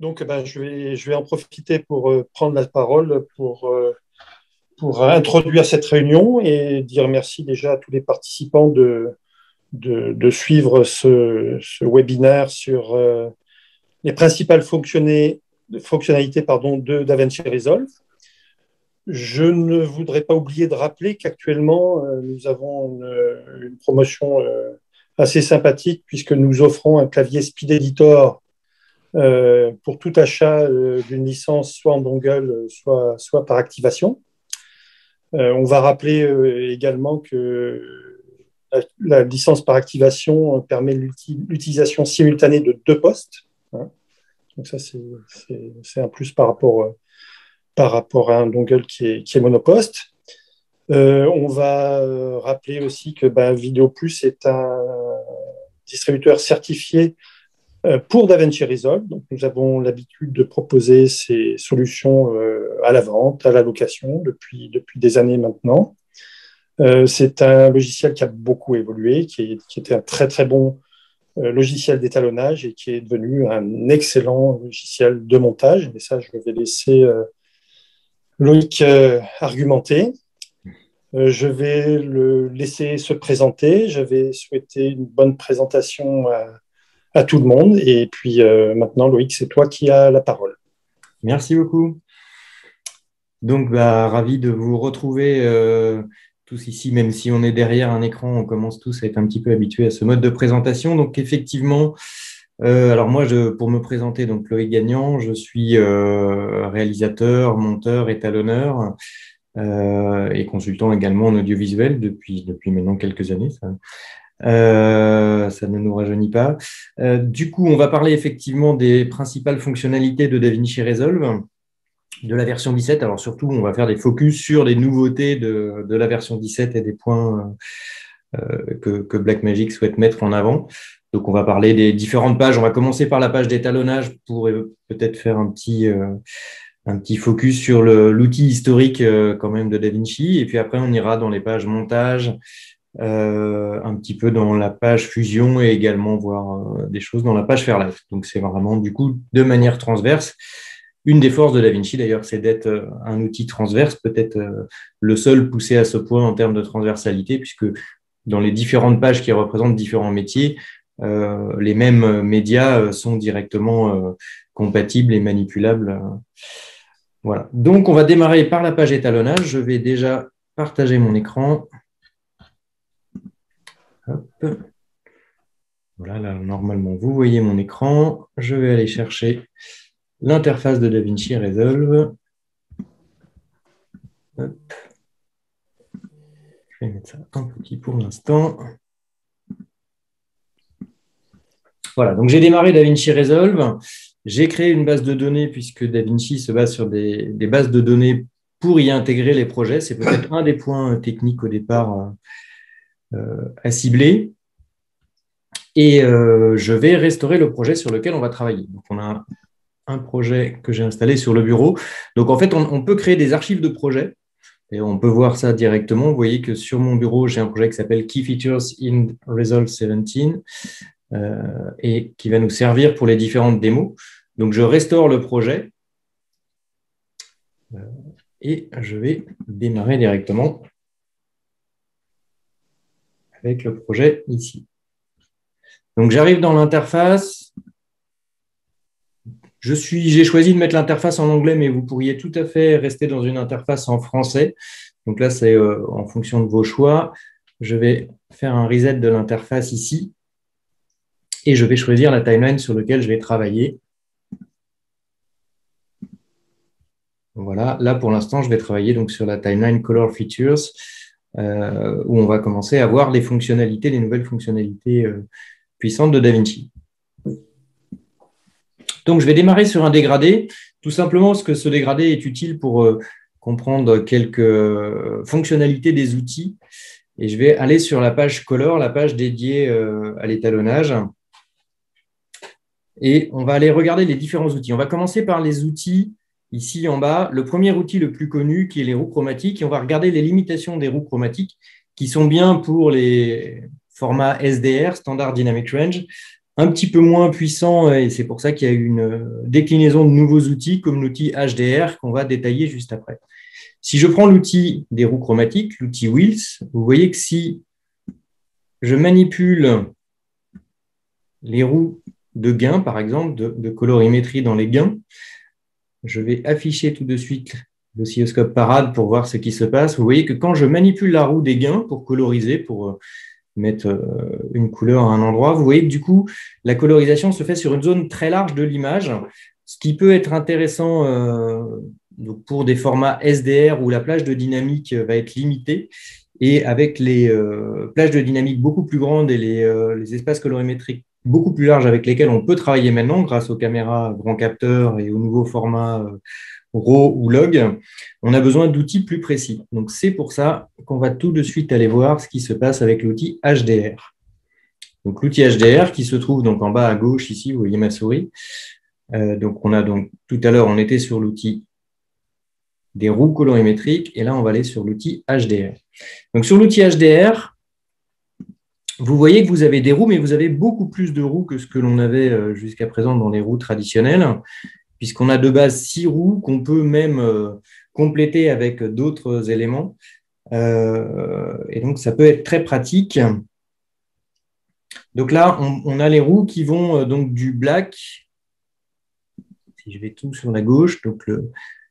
Donc, je vais en profiter pour prendre la parole pour introduire cette réunion et dire merci déjà à tous les participants de suivre ce webinaire sur les principales fonctionnalités de DaVinci Resolve. Je ne voudrais pas oublier de rappeler qu'actuellement, nous avons une promotion assez sympathique puisque nous offrons un clavier Speed Editor pour tout achat d'une licence soit en dongle, soit par activation. On va rappeler également que la licence par activation permet l'utilisation simultanée de deux postes. Hein. Donc ça, c'est un plus par rapport à un dongle qui est monoposte. On va rappeler aussi que Vidéo Plus est un distributeur certifié pour DaVinci Resolve. Donc, nous avons l'habitude de proposer ces solutions à la vente, à la location depuis des années maintenant. C'est un logiciel qui a beaucoup évolué, qui était un très très bon logiciel d'étalonnage et qui est devenu un excellent logiciel de montage. Mais ça, je vais laisser Loïc argumenter. Je vais le laisser se présenter. Je vais souhaiter une bonne présentation à tout le monde. Et puis maintenant, Loïc, c'est toi qui as la parole. Merci beaucoup. Donc, ravi de vous retrouver tous ici, même si on est derrière un écran, on commence tous à être un petit peu habitués à ce mode de présentation. Donc, effectivement, alors moi, pour me présenter, donc Loïc Gagnan, je suis réalisateur, monteur, étalonneur et consultant également en audiovisuel depuis maintenant quelques années. Ça ne nous rajeunit pas. Du coup, on va parler effectivement des principales fonctionnalités de DaVinci Resolve, de la version 17. Alors surtout, on va faire des focus sur les nouveautés de la version 17 et des points que Blackmagic souhaite mettre en avant. Donc, on va parler des différentes pages. On va commencer par la page d'étalonnage pour peut-être faire un petit focus sur l'outil historique quand même de DaVinci. Et puis après, on ira dans les pages montage, un petit peu dans la page fusion et également voir des choses dans la page Fairlight. Donc, c'est vraiment du coup de manière transverse. Une des forces de DaVinci, d'ailleurs, c'est d'être un outil transverse, peut-être le seul poussé à ce point en termes de transversalité, puisque dans les différentes pages qui représentent différents métiers, les mêmes médias sont directement compatibles et manipulables. Voilà. Donc, on va démarrer par la page étalonnage. Je vais déjà partager mon écran. Hop. Voilà, là, normalement, vous voyez mon écran. Je vais aller chercher l'interface de DaVinci Resolve. Hop. Je vais mettre ça un petit pour l'instant. Voilà, donc j'ai démarré DaVinci Resolve. J'ai créé une base de données puisque DaVinci se base sur des bases de données pour y intégrer les projets. C'est peut-être un des points techniques au départ à cibler. Et je vais restaurer le projet sur lequel on va travailler. Donc, on a un projet que j'ai installé sur le bureau. Donc, en fait, on peut créer des archives de projets. Et on peut voir ça directement. Vous voyez que sur mon bureau, j'ai un projet qui s'appelle Key Features in Resolve 17 et qui va nous servir pour les différentes démos. Donc, je restaure le projet et je vais démarrer directement avec le projet ici. Donc, j'arrive dans l'interface. J'ai choisi de mettre l'interface en anglais, mais vous pourriez tout à fait rester dans une interface en français. Donc là, c'est en fonction de vos choix. Je vais faire un reset de l'interface ici et je vais choisir la timeline sur laquelle je vais travailler. Voilà, là, pour l'instant, je vais travailler donc sur la timeline Color Features où on va commencer à voir les nouvelles fonctionnalités puissantes de DaVinci. Donc, je vais démarrer sur un dégradé, tout simplement parce que ce dégradé est utile pour comprendre quelques fonctionnalités des outils. Et je vais aller sur la page Color, la page dédiée à l'étalonnage. Et on va aller regarder les différents outils. On va commencer par les outils ici en bas. Le premier outil le plus connu qui est les roues chromatiques. Et on va regarder les limitations des roues chromatiques qui sont bien pour les formats SDR, Standard Dynamic Range, un petit peu moins puissant, et c'est pour ça qu'il y a une déclinaison de nouveaux outils comme l'outil HDR qu'on va détailler juste après. Si je prends l'outil des roues chromatiques, l'outil Wheels, vous voyez que si je manipule les roues de gain, par exemple, de colorimétrie dans les gains, je vais afficher tout de suite l'oscilloscope parade pour voir ce qui se passe. Vous voyez que quand je manipule la roue des gains pour coloriser, pour mettre une couleur à un endroit, vous voyez que du coup, la colorisation se fait sur une zone très large de l'image, ce qui peut être intéressant donc pour des formats SDR où la plage de dynamique va être limitée. Et avec les plages de dynamique beaucoup plus grandes et les espaces colorimétriques beaucoup plus larges avec lesquels on peut travailler maintenant grâce aux caméras grand capteur et aux nouveaux formats RAW ou log, on a besoin d'outils plus précis. Donc, c'est pour ça qu'on va tout de suite aller voir ce qui se passe avec l'outil HDR. Donc, l'outil HDR qui se trouve donc en bas à gauche ici, vous voyez ma souris. Donc, on a donc tout à l'heure, on était sur l'outil des roues colorimétriques et là, on va aller sur l'outil HDR. Donc, sur l'outil HDR, vous voyez que vous avez des roues, mais vous avez beaucoup plus de roues que ce que l'on avait jusqu'à présent dans les roues traditionnelles, puisqu'on a de base 6 roues qu'on peut même compléter avec d'autres éléments. Et donc, ça peut être très pratique. Donc là, on a les roues qui vont donc du black, si je vais tout sur la gauche, donc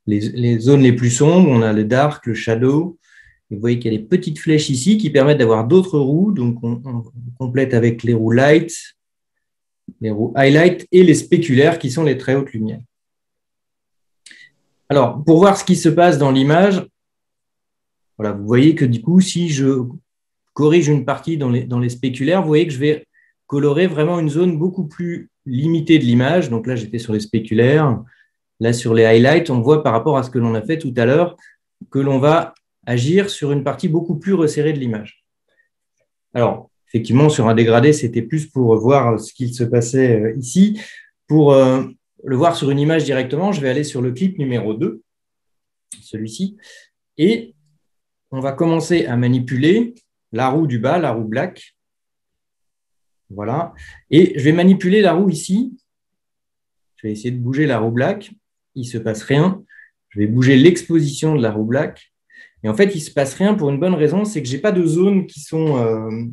les zones les plus sombres, on a le dark, le shadow. Vous voyez qu'il y a des petites flèches ici qui permettent d'avoir d'autres roues. Donc, on complète avec les roues light, les roues highlight et les spéculaires qui sont les très hautes lumières. Alors, pour voir ce qui se passe dans l'image, voilà, vous voyez que du coup, si je corrige une partie dans les spéculaires, vous voyez que je vais colorer vraiment une zone beaucoup plus limitée de l'image. Donc là, j'étais sur les spéculaires. Là, sur les highlights, on voit par rapport à ce que l'on a fait tout à l'heure que l'on va agir sur une partie beaucoup plus resserrée de l'image. Alors, effectivement, sur un dégradé, c'était plus pour voir ce qu'il se passait ici. Pour le voir sur une image directement, je vais aller sur le clip numéro 2, celui-ci, et on va commencer à manipuler la roue du bas, la roue black. Voilà. Et je vais manipuler la roue ici. Je vais essayer de bouger la roue black. Il ne se passe rien. Je vais bouger l'exposition de la roue black. Et en fait, il ne se passe rien pour une bonne raison, c'est que je n'ai pas de zones qui sont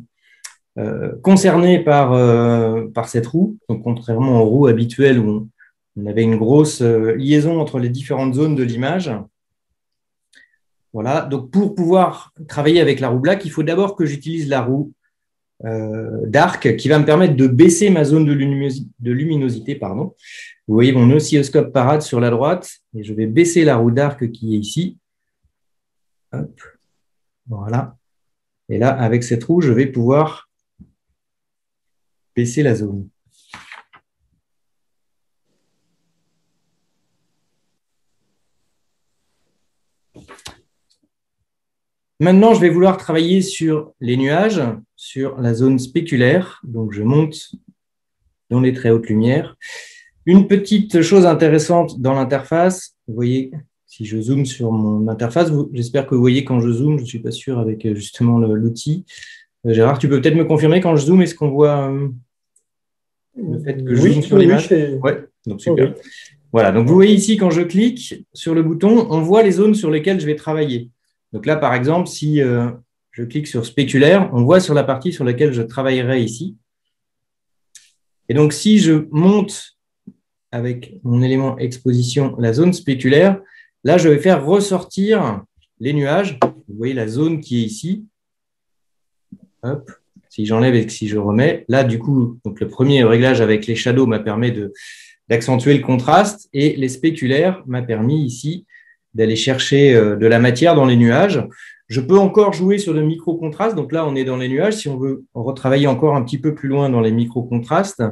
concernées par cette roue. Donc, contrairement aux roues habituelles où on avait une grosse liaison entre les différentes zones de l'image. Voilà. Donc, pour pouvoir travailler avec la roue black, il faut d'abord que j'utilise la roue dark qui va me permettre de baisser ma zone de luminosité. Pardon. Vous voyez mon oscilloscope parade sur la droite et je vais baisser la roue dark qui est ici. Hop. Voilà. Et là, avec cette roue, je vais pouvoir baisser la zone. Maintenant, je vais vouloir travailler sur les nuages, sur la zone spéculaire. Donc, je monte dans les très hautes lumières. Une petite chose intéressante dans l'interface, vous voyez, si je zoome sur mon interface, j'espère que vous voyez quand je zoome, je ne suis pas sûr avec justement l'outil. Gérard, tu peux peut-être me confirmer quand je zoome, est-ce qu'on voit le fait que je zoome sur l'image? Oui, donc super. Oui. Voilà, donc vous voyez ici, quand je clique sur le bouton, on voit les zones sur lesquelles je vais travailler. Donc là, par exemple, si je clique sur spéculaire, on voit sur la partie sur laquelle je travaillerai ici. Et donc, si je monte avec mon élément exposition la zone spéculaire, là, je vais faire ressortir les nuages. Vous voyez la zone qui est ici. Hop. Si j'enlève et si je remets, là, du coup, donc le premier réglage avec les shadows m'a permis d'accentuer le contraste et les spéculaires m'a permis ici d'aller chercher de la matière dans les nuages. Je peux encore jouer sur le micro-contraste. Donc là, on est dans les nuages. Si on veut retravailler encore un petit peu plus loin dans les micro-contrastes,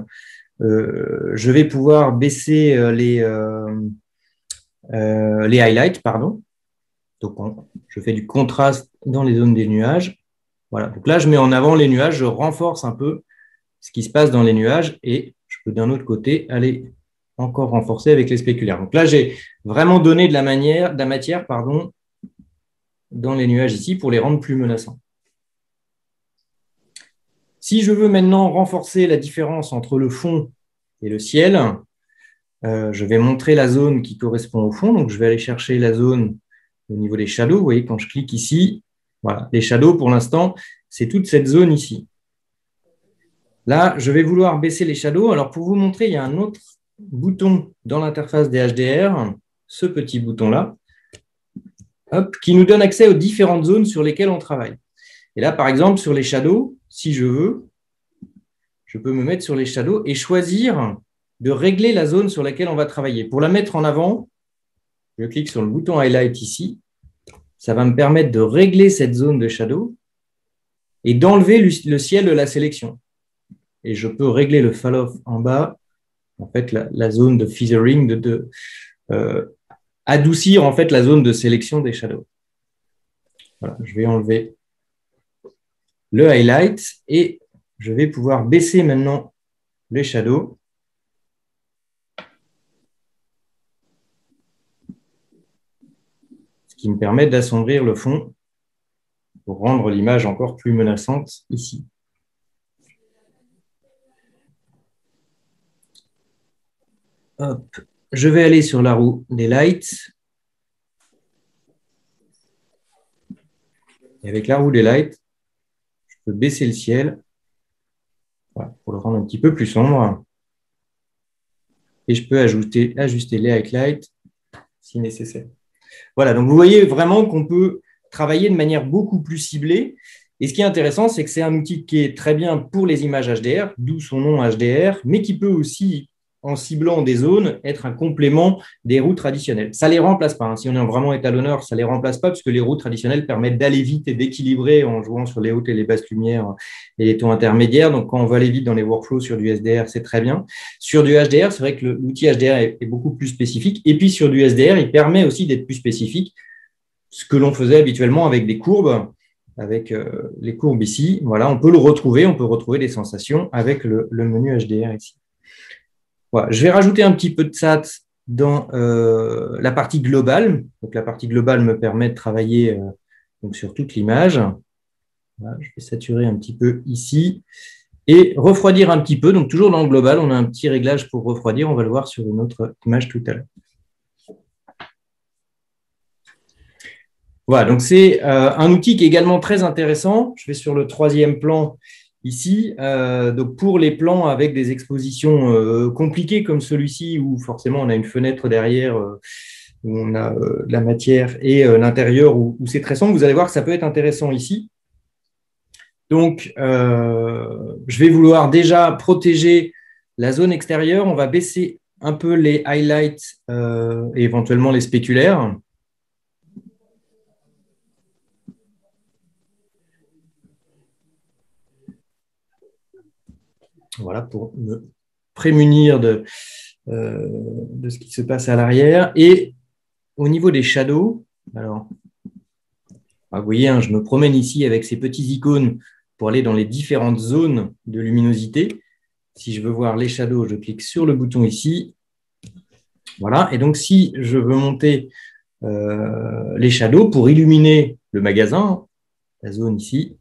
je vais pouvoir baisser les highlights, pardon. Donc, je fais du contraste dans les zones des nuages. Voilà. Donc là, je mets en avant les nuages, je renforce un peu ce qui se passe dans les nuages et je peux d'un autre côté aller encore renforcer avec les spéculaires. Donc là, j'ai vraiment donné de la matière, pardon, dans les nuages ici pour les rendre plus menaçants. Si je veux maintenant renforcer la différence entre le fond et le ciel, je vais montrer la zone qui correspond au fond. Donc, je vais aller chercher la zone au niveau des shadows. Vous voyez, quand je clique ici, voilà, les shadows, pour l'instant, c'est toute cette zone ici. Là, je vais vouloir baisser les shadows. Alors, pour vous montrer, il y a un autre bouton dans l'interface des HDR, ce petit bouton-là, qui nous donne accès aux différentes zones sur lesquelles on travaille. Et là, par exemple, sur les shadows, si je veux, je peux me mettre sur les shadows et choisir de régler la zone sur laquelle on va travailler. Pour la mettre en avant, je clique sur le bouton Highlight ici. Ça va me permettre de régler cette zone de shadow et d'enlever le ciel de la sélection. Et je peux régler le fall-off en bas, en fait, la zone de feathering, adoucir en fait la zone de sélection des shadows. Voilà, je vais enlever le highlight et je vais pouvoir baisser maintenant les shadows. Ce qui me permet d'assombrir le fond pour rendre l'image encore plus menaçante ici. Hop. Je vais aller sur la roue des lights. Et avec la roue des lights, je peux baisser le ciel, voilà, pour le rendre un petit peu plus sombre. Et je peux ajuster les highlights si nécessaire. Voilà, donc vous voyez vraiment qu'on peut travailler de manière beaucoup plus ciblée. Et ce qui est intéressant, c'est que c'est un outil qui est très bien pour les images HDR, d'où son nom HDR, mais qui peut aussi, en ciblant des zones, être un complément des roues traditionnelles. Ça ne les remplace pas. Hein. Si on est vraiment étalonneur, ça ne les remplace pas, puisque les roues traditionnelles permettent d'aller vite et d'équilibrer en jouant sur les hautes et les basses lumières et les tons intermédiaires. Donc, quand on veut aller vite dans les workflows sur du SDR, c'est très bien. Sur du HDR, c'est vrai que l'outil HDR est beaucoup plus spécifique. Et puis, sur du SDR, il permet aussi d'être plus spécifique, ce que l'on faisait habituellement avec des courbes, avec les courbes ici. Voilà, on peut retrouver des sensations avec le menu HDR ici. Voilà, je vais rajouter un petit peu de SAT dans la partie globale. Donc, la partie globale me permet de travailler donc sur toute l'image. Voilà, je vais saturer un petit peu ici et refroidir un petit peu. Donc, toujours dans le global, on a un petit réglage pour refroidir. On va le voir sur une autre image tout à l'heure. Voilà, donc c'est un outil qui est également très intéressant. Je vais sur le troisième plan ici. Donc pour les plans avec des expositions compliquées comme celui-ci, où forcément on a une fenêtre derrière, où on a de la matière, et l'intérieur où c'est très sombre, vous allez voir que ça peut être intéressant ici. Donc, je vais vouloir déjà protéger la zone extérieure. On va baisser un peu les highlights et éventuellement les spéculaires. Voilà, pour me prémunir de ce qui se passe à l'arrière. Et au niveau des shadows, alors, vous voyez, hein, je me promène ici avec ces petits icônes pour aller dans les différentes zones de luminosité. Si je veux voir les shadows, je clique sur le bouton ici. Voilà, et donc si je veux monter les shadows pour illuminer le magasin, la zone ici,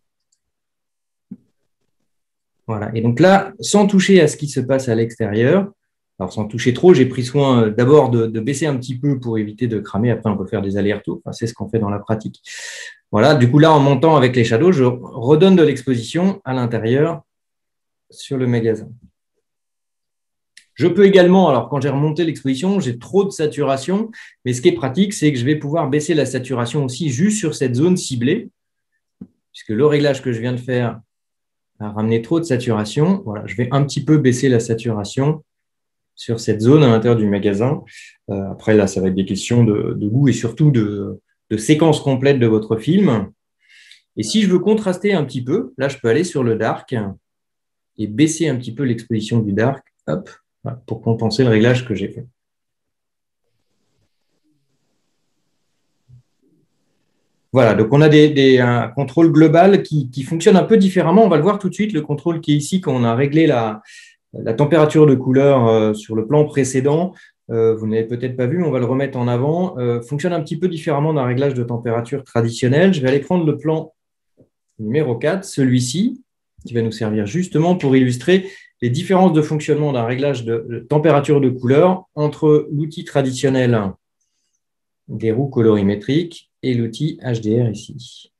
voilà. Et donc là, sans toucher à ce qui se passe à l'extérieur, alors sans toucher trop, j'ai pris soin d'abord de baisser un petit peu pour éviter de cramer. Après, on peut faire des allers-retours. Enfin, c'est ce qu'on fait dans la pratique. Voilà. Du coup, là, en montant avec les shadows, je redonne de l'exposition à l'intérieur sur le magasin. Je peux également, alors quand j'ai remonté l'exposition, j'ai trop de saturation, mais ce qui est pratique, c'est que je vais pouvoir baisser la saturation aussi juste sur cette zone ciblée, puisque le réglage que je viens de faire a ramené trop de saturation. Voilà, je vais un petit peu baisser la saturation sur cette zone à l'intérieur du magasin. Après, là, ça va être des questions de goût et surtout de séquence complète de votre film. Et si je veux contraster un petit peu, là, je peux aller sur le dark et baisser un petit peu l'exposition du dark, hop, voilà, pour compenser le réglage que j'ai fait. Voilà, donc on a un contrôle global qui fonctionne un peu différemment. On va le voir tout de suite, le contrôle qui est ici, quand on a réglé la température de couleur sur le plan précédent. Vous n'avez peut-être pas vu, mais on va le remettre en avant. Fonctionne un petit peu différemment d'un réglage de température traditionnel. Je vais aller prendre le plan numéro 4, celui-ci. qui va nous servir justement pour illustrer les différences de fonctionnement d'un réglage de température de couleur entre l'outil traditionnel des roues colorimétriques et l'outil HDR ici.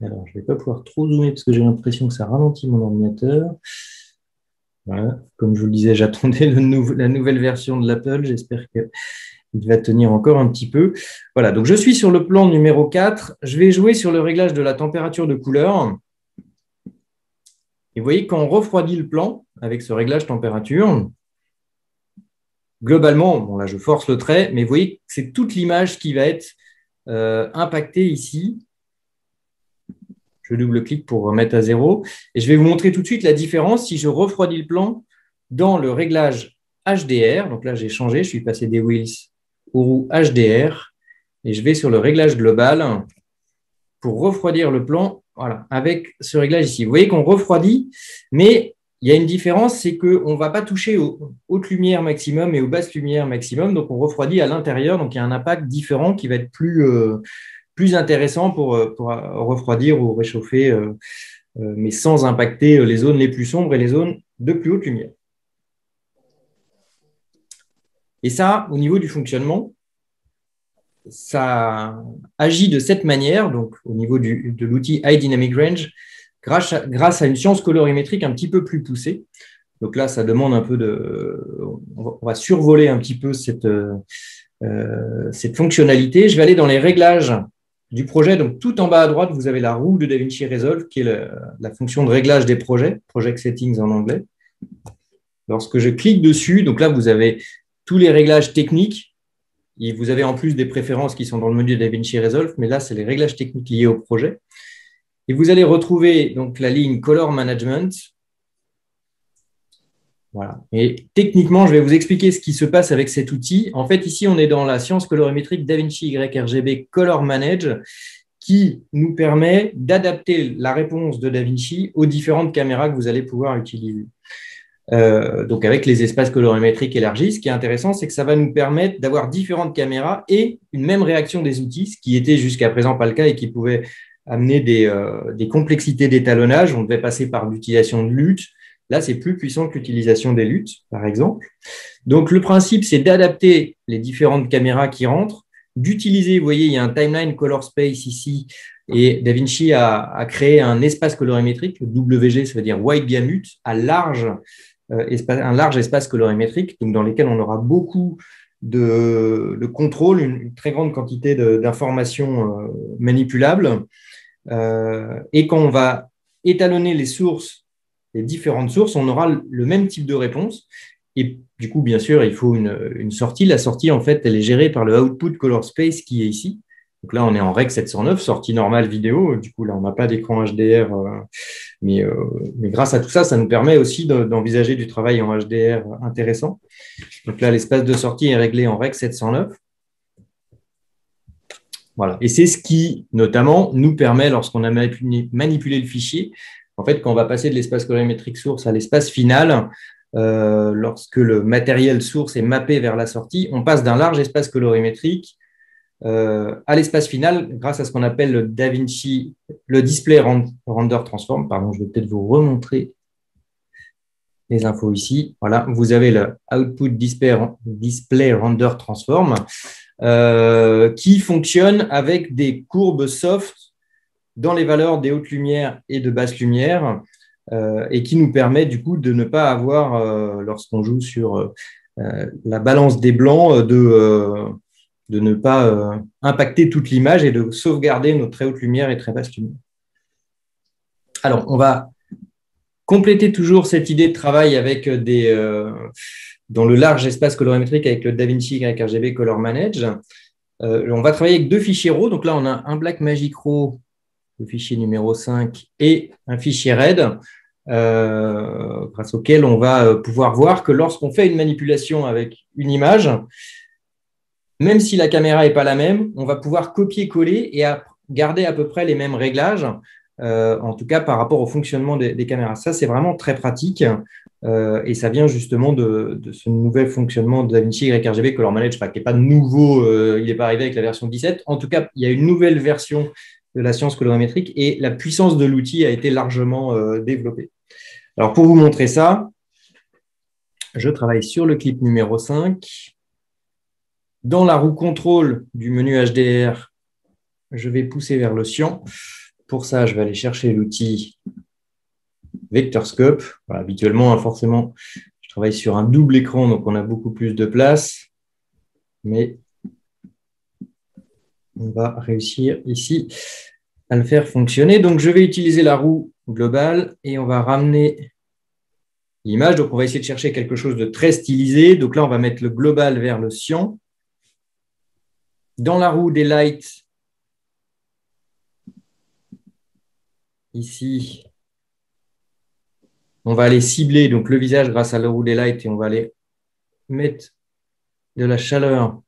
Alors, je ne vais pas pouvoir trop zoomer parce que j'ai l'impression que ça ralentit mon ordinateur. Voilà. Comme je vous le disais, j'attendais la nouvelle version de l'Apple. J'espère qu'il va tenir encore un petit peu. Voilà, donc je suis sur le plan numéro 4. Je vais jouer sur le réglage de la température de couleur. Et vous voyez, quand on refroidit le plan avec ce réglage température, globalement, bon là je force le trait, mais vous voyez que c'est toute l'image qui va être impactée ici. Je double-clique pour remettre à 0. Et je vais vous montrer tout de suite la différence si je refroidis le plan dans le réglage HDR. Donc là, j'ai changé, je suis passé des wheels aux roues HDR. Et je vais sur le réglage global pour refroidir le plan, voilà, avec ce réglage ici. Vous voyez qu'on refroidit, mais il y a une différence, c'est qu'on ne va pas toucher aux hautes lumières maximum et aux basses lumières maximum. Donc, on refroidit à l'intérieur. Donc, il y a un impact différent qui va être plus intéressant pour refroidir ou réchauffer, mais sans impacter les zones les plus sombres et les zones de plus haute lumière. Et ça, au niveau du fonctionnement, ça agit de cette manière, donc au niveau de l'outil High Dynamic Range, grâce à une science colorimétrique un petit peu plus poussée. Donc là, ça demande un peu on va survoler un petit peu cette fonctionnalité. Je vais aller dans les réglages du projet. Donc, tout en bas à droite, vous avez la roue de DaVinci Resolve, qui est la fonction de réglage des projets, Project Settings en anglais. Lorsque je clique dessus, donc là, vous avez tous les réglages techniques. Et vous avez en plus des préférences qui sont dans le menu de DaVinci Resolve, mais là, c'est les réglages techniques liés au projet. Et vous allez retrouver donc la ligne Color Management. Voilà. Et techniquement, je vais vous expliquer ce qui se passe avec cet outil. En fait, ici, on est dans la science colorimétrique DaVinci YRGB Color Manage qui nous permet d'adapter la réponse de DaVinci aux différentes caméras que vous allez pouvoir utiliser. Donc, avec les espaces colorimétriques élargis, ce qui est intéressant, c'est que ça va nous permettre d'avoir différentes caméras et une même réaction des outils, ce qui était jusqu'à présent pas le cas et qui pouvait amener des complexités d'étalonnage. On devait passer par l'utilisation de LUT. Là, c'est plus puissant que l'utilisation des LUT, par exemple. Donc, le principe, c'est d'adapter les différentes caméras qui rentrent, d'utiliser, vous voyez, il y a un timeline color space ici, et DaVinci a créé un espace colorimétrique, WG, ça veut dire Wide Gamut, un large espace colorimétrique, donc dans lequel on aura beaucoup de contrôle, une très grande quantité d'informations manipulables. Et quand on va étalonner les sources, les différentes sources, on aura le même type de réponse. Et du coup, bien sûr, il faut une sortie. La sortie, en fait, elle est gérée par le Output Color Space qui est ici. Donc là, on est en Rec 709, sortie normale vidéo. Du coup, là, on n'a pas d'écran HDR. Mais grâce à tout ça, ça nous permet aussi d'envisager du travail en HDR intéressant. Donc là, l'espace de sortie est réglé en Rec 709. Voilà. Et c'est ce qui, notamment, nous permet, lorsqu'on a manipulé le fichier, en fait, quand on va passer de l'espace colorimétrique source à l'espace final, lorsque le matériel source est mappé vers la sortie, on passe d'un large espace colorimétrique à l'espace final grâce à ce qu'on appelle le Display Render Transform. Pardon, je vais peut-être vous remontrer les infos ici. Voilà, vous avez le Output Display Render Transform qui fonctionne avec des courbes soft dans les valeurs des hautes lumières et de basses lumières et qui nous permet du coup de ne pas avoir, lorsqu'on joue sur la balance des blancs, de ne pas impacter toute l'image et de sauvegarder nos très hautes lumières et très basses lumières. Alors, on va compléter toujours cette idée de travail avec dans le large espace colorimétrique avec le DaVinci YRGB Color Manage. On va travailler avec deux fichiers RAW. Donc là, on a un Blackmagic RAW, le fichier numéro 5, et un fichier RED, grâce auquel on va pouvoir voir que lorsqu'on fait une manipulation avec une image, même si la caméra n'est pas la même, on va pouvoir copier-coller et garder à peu près les mêmes réglages, en tout cas par rapport au fonctionnement des caméras. Ça, c'est vraiment très pratique et ça vient justement de ce nouvel fonctionnement de DaVinci YRGB Color Manage, qui n'est pas nouveau, il n'est pas arrivé avec la version 17. En tout cas, il y a une nouvelle version de la science colorimétrique et la puissance de l'outil a été largement développée. Alors, pour vous montrer ça, je travaille sur le clip numéro 5. Dans la roue contrôle du menu HDR, je vais pousser vers le cyan. Pour ça, je vais aller chercher l'outil VectorScope. Voilà, habituellement, forcément, je travaille sur un double écran, donc on a beaucoup plus de place. Mais on va réussir ici à le faire fonctionner. Donc, je vais utiliser la roue globale et on va ramener l'image. Donc, on va essayer de chercher quelque chose de très stylisé. Donc là, on va mettre le global vers le cyan. Dans la roue des lights, ici, on va aller cibler donc, le visage grâce à la roue des lights et on va aller mettre de la chaleur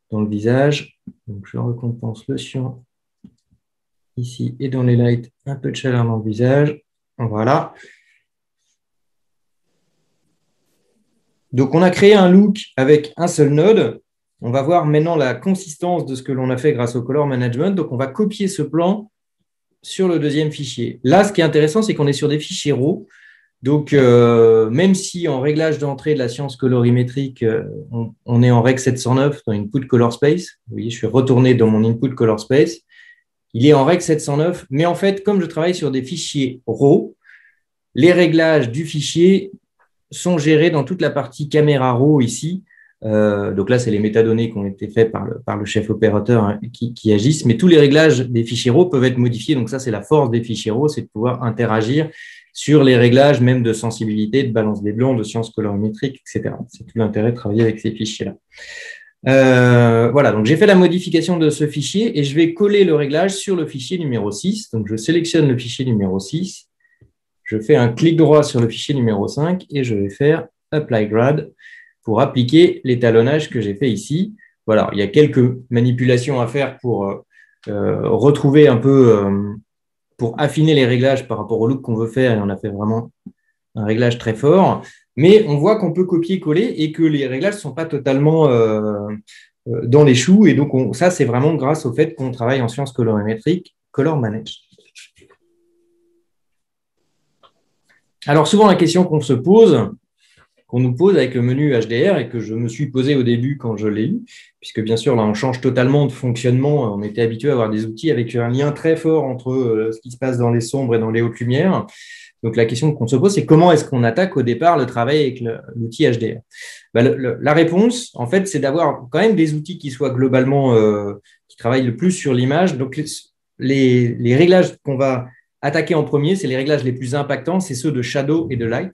dans le visage. Donc, je récompense le cyan ici et dans les lights, un peu de chaleur dans le visage. Voilà. Donc, on a créé un look avec un seul node. On va voir maintenant la consistance de ce que l'on a fait grâce au Color Management. Donc, on va copier ce plan sur le deuxième fichier. Là, ce qui est intéressant, c'est qu'on est sur des fichiers RAW. Donc, même si en réglage d'entrée de la science colorimétrique, on est en règle 709 dans Input Color Space. Vous voyez, je suis retourné dans mon Input Color Space. Il est en règle 709. Mais en fait, comme je travaille sur des fichiers RAW, les réglages du fichier sont gérés dans toute la partie caméra RAW ici. Donc là, c'est les métadonnées qui ont été faites par le chef opérateur hein, qui agissent, mais tous les réglages des fichiers RAW peuvent être modifiés. Donc ça, c'est la force des fichiers RAW, c'est de pouvoir interagir sur les réglages même de sensibilité, de balance des blancs, de science colorimétrique, etc. C'est tout l'intérêt de travailler avec ces fichiers-là. Voilà, donc j'ai fait la modification de ce fichier et je vais coller le réglage sur le fichier numéro 6. Donc je sélectionne le fichier numéro 6, je fais un clic droit sur le fichier numéro 5 et je vais faire Apply Grad pour appliquer l'étalonnage que j'ai fait ici. Voilà, il y a quelques manipulations à faire pour retrouver un peu, pour affiner les réglages par rapport au look qu'on veut faire, et on a fait vraiment un réglage très fort. Mais on voit qu'on peut copier-coller et que les réglages ne sont pas totalement dans les choux. Et donc, ça, c'est vraiment grâce au fait qu'on travaille en sciences colorimétriques, Color Manage. Alors, souvent, la question qu'on nous pose avec le menu HDR et que je me suis posé au début quand je l'ai eu, puisque bien sûr, là, on change totalement de fonctionnement. On était habitué à avoir des outils avec un lien très fort entre ce qui se passe dans les sombres et dans les hautes lumières. Donc, la question qu'on se pose, c'est comment est-ce qu'on attaque au départ le travail avec l'outil HDR? La réponse, en fait, c'est d'avoir quand même des outils qui soient globalement, qui travaillent le plus sur l'image. Donc, les réglages qu'on va attaquer en premier, c'est les réglages les plus impactants, c'est ceux de shadow et de light.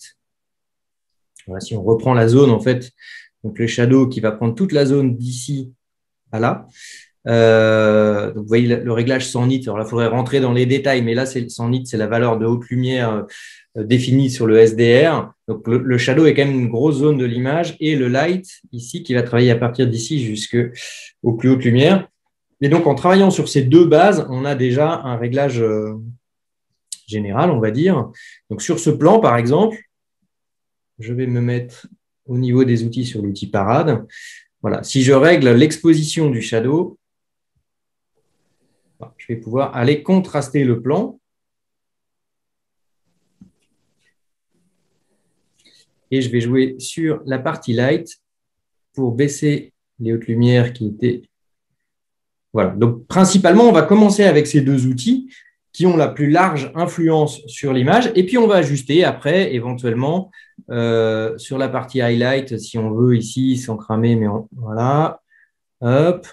Voilà, si on reprend la zone, en fait, donc le shadow qui va prendre toute la zone d'ici à là. Donc vous voyez le réglage sans nit. Alors là, il faudrait rentrer dans les détails, mais là, sans nit, c'est la valeur de haute lumière définie sur le SDR. Donc le shadow est quand même une grosse zone de l'image et le light ici qui va travailler à partir d'ici jusqu'aux plus hautes lumières. Et donc en travaillant sur ces deux bases, on a déjà un réglage général, on va dire. Donc sur ce plan, par exemple, je vais me mettre au niveau des outils sur l'outil parade. Voilà. Si je règle l'exposition du shadow, je vais pouvoir aller contraster le plan. Et je vais jouer sur la partie light pour baisser les hautes lumières qui étaient… Voilà. Donc, principalement, on va commencer avec ces deux outils qui ont la plus large influence sur l'image. Et puis, on va ajuster après, éventuellement, sur la partie highlight, si on veut ici, sans cramer, mais voilà. Hop,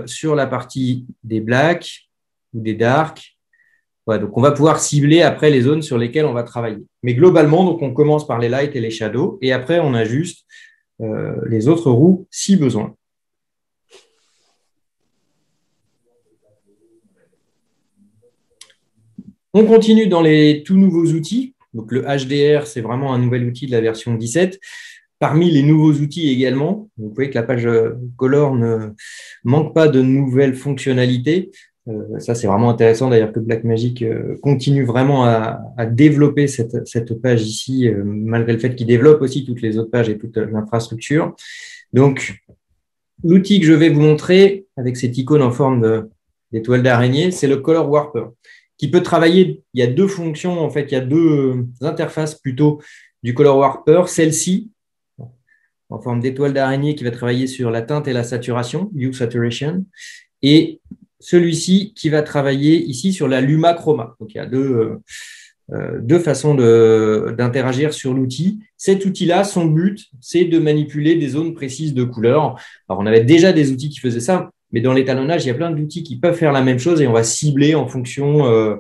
sur la partie des blacks ou des darks. Voilà, donc, on va pouvoir cibler après les zones sur lesquelles on va travailler. Mais globalement, donc, on commence par les lights et les shadows et après, on ajuste les autres roues si besoin. On continue dans les tout nouveaux outils. Donc, le HDR, c'est vraiment un nouvel outil de la version 17. Parmi les nouveaux outils également, vous voyez que la page Color ne manque pas de nouvelles fonctionnalités. Ça, c'est vraiment intéressant d'ailleurs que Blackmagic continue vraiment à développer cette page ici, malgré le fait qu'il développe aussi toutes les autres pages et toute l'infrastructure. Donc, l'outil que je vais vous montrer avec cette icône en forme d'étoile d'araignée, c'est le Color Warper, qui peut travailler. Il y a deux fonctions, en fait, il y a deux interfaces plutôt du Color Warper. Celle-ci, en forme d'étoile d'araignée, qui va travailler sur la teinte et la saturation, Hue Saturation, et celui-ci qui va travailler ici sur la Luma Chroma. Donc, il y a deux façons d'interagir sur l'outil. Cet outil-là, son but, c'est de manipuler des zones précises de couleurs. Alors, on avait déjà des outils qui faisaient ça, mais dans l'étalonnage, il y a plein d'outils qui peuvent faire la même chose et on va cibler en fonction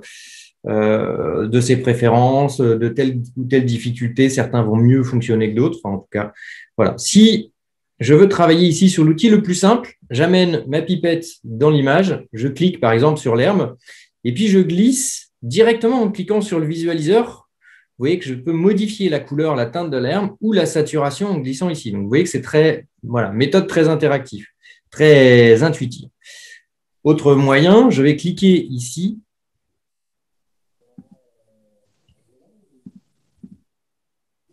de ses préférences, de telle ou telle difficulté. Certains vont mieux fonctionner que d'autres. Enfin, en tout cas, voilà. Si je veux travailler ici sur l'outil le plus simple, j'amène ma pipette dans l'image, je clique par exemple sur l'herbe et puis je glisse directement en cliquant sur le visualiseur. Vous voyez que je peux modifier la couleur, la teinte de l'herbe ou la saturation en glissant ici. Donc, vous voyez que c'est méthode très interactive, très intuitive. Autre moyen, je vais cliquer ici.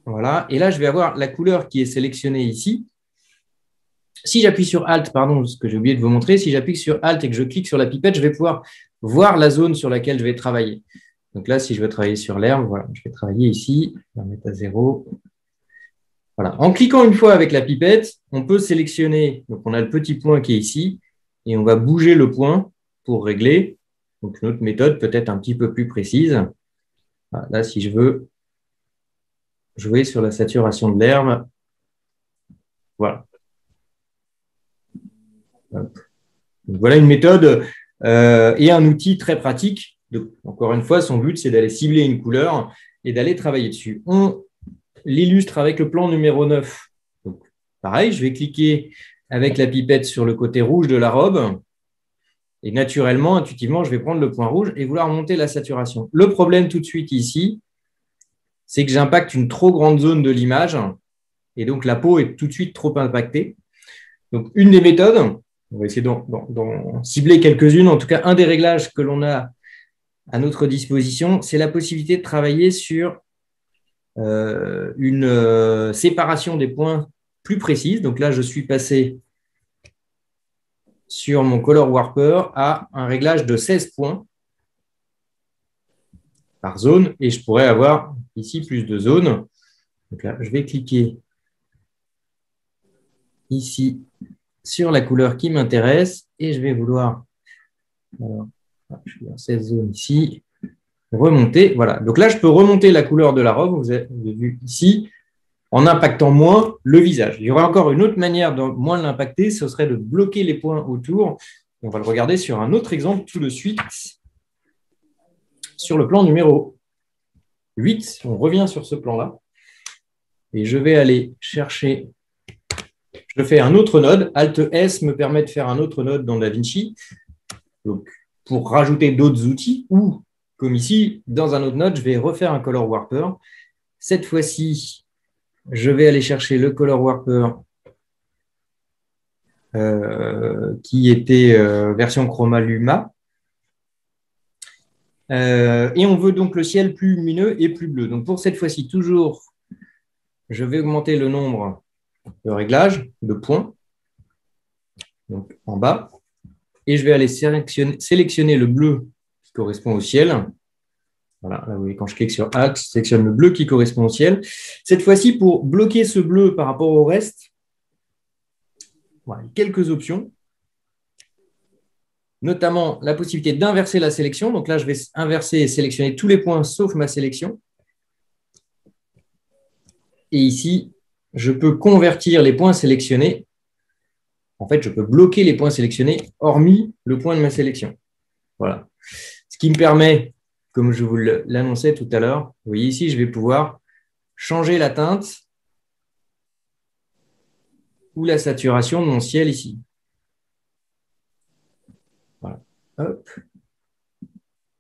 Voilà, et là, je vais avoir la couleur qui est sélectionnée ici. Si j'appuie sur Alt, pardon, ce que j'ai oublié de vous montrer, si j'appuie sur Alt et que je clique sur la pipette, je vais pouvoir voir la zone sur laquelle je vais travailler. Donc là, si je veux travailler sur l'herbe, voilà, je vais travailler ici, je vais mettre à 0. Voilà. En cliquant une fois avec la pipette, on peut sélectionner, donc on a le petit point qui est ici, et on va bouger le point pour régler. Donc notre méthode peut être un petit peu plus précise. Voilà, là, si je veux jouer sur la saturation de l'herbe, voilà. Donc, voilà une méthode et un outil très pratique. Donc, encore une fois, son but, c'est d'aller cibler une couleur et d'aller travailler dessus. On l'illustre avec le plan numéro 9. Donc, pareil, je vais cliquer avec la pipette sur le côté rouge de la robe. Et naturellement, intuitivement, je vais prendre le point rouge et vouloir monter la saturation. Le problème tout de suite ici, c'est que j'impacte une trop grande zone de l'image. Et donc, la peau est tout de suite trop impactée. Donc, une des méthodes, on va essayer d'en cibler quelques-unes. En tout cas, un des réglages que l'on a à notre disposition, c'est la possibilité de travailler sur une séparation des points plus précise. Donc là, je suis passé sur mon Color Warper à un réglage de 16 points par zone et je pourrais avoir ici plus de zones. Donc là, je vais cliquer ici sur la couleur qui m'intéresse et je vais vouloir, alors, je suis dans 16 zones ici, remonter. Voilà. Donc là, je peux remonter la couleur de la robe, vous avez vu ici, en impactant moins le visage. Il y aurait encore une autre manière de moins l'impacter, ce serait de bloquer les points autour. On va le regarder sur un autre exemple tout de suite. Sur le plan numéro 8, on revient sur ce plan-là. Et je vais aller chercher, je fais un autre node. Alt-S me permet de faire un autre node dans DaVinci. Donc, pour rajouter d'autres outils, ou comme ici, dans un autre node, je vais refaire un Color Warper. Cette fois-ci, je vais aller chercher le Color Warper qui était version Chroma Luma. Et on veut donc le ciel plus lumineux et plus bleu. Donc pour cette fois-ci, toujours, je vais augmenter le nombre de réglages, de points, donc en bas, et je vais aller sélectionner le bleu qui correspond au ciel. Voilà, là, vous voyez, quand je clique sur Alt, je sélectionne le bleu qui correspond au ciel. Cette fois-ci, pour bloquer ce bleu par rapport au reste, voilà, quelques options. Notamment la possibilité d'inverser la sélection. Donc là, je vais inverser et sélectionner tous les points sauf ma sélection. Et ici, je peux convertir les points sélectionnés. En fait, je peux bloquer les points sélectionnés hormis le point de ma sélection. Voilà. Ce qui me permet, comme je vous l'annonçais tout à l'heure, vous voyez ici, je vais pouvoir changer la teinte ou la saturation de mon ciel ici. Voilà. Hop.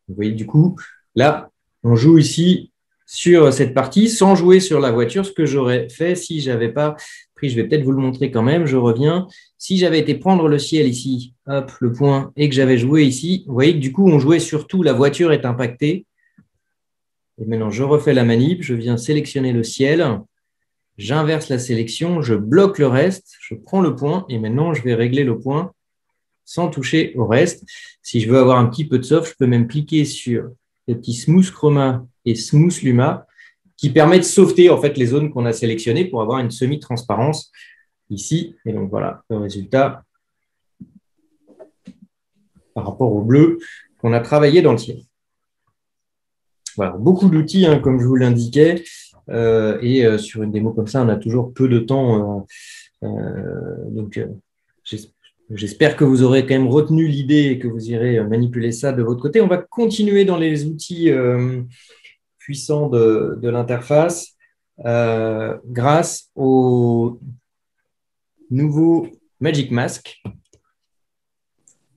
Vous voyez, du coup, là, on joue ici sur cette partie sans jouer sur la voiture, ce que j'aurais fait si je n'avais pas pris, je vais peut-être vous le montrer quand même, je reviens. Si j'avais été prendre le ciel ici, hop, le point, et que j'avais joué ici, vous voyez que du coup, on jouait surtout, la voiture est impactée. Et maintenant, je refais la manip, je viens sélectionner le ciel, j'inverse la sélection, je bloque le reste, je prends le point, et maintenant, je vais régler le point sans toucher au reste. Si je veux avoir un petit peu de soft, je peux même cliquer sur le petit Smooth Chroma et Smooth Luma qui permet de sauveter en fait les zones qu'on a sélectionnées pour avoir une semi-transparence ici. Et donc voilà le résultat par rapport au bleu qu'on a travaillé dans le ciel. Voilà, beaucoup d'outils, hein, comme je vous l'indiquais, et sur une démo comme ça, on a toujours peu de temps. Donc, j'espère que vous aurez quand même retenu l'idée et que vous irez manipuler ça de votre côté. On va continuer dans les outils puissants de l'interface grâce au nouveau Magic Mask.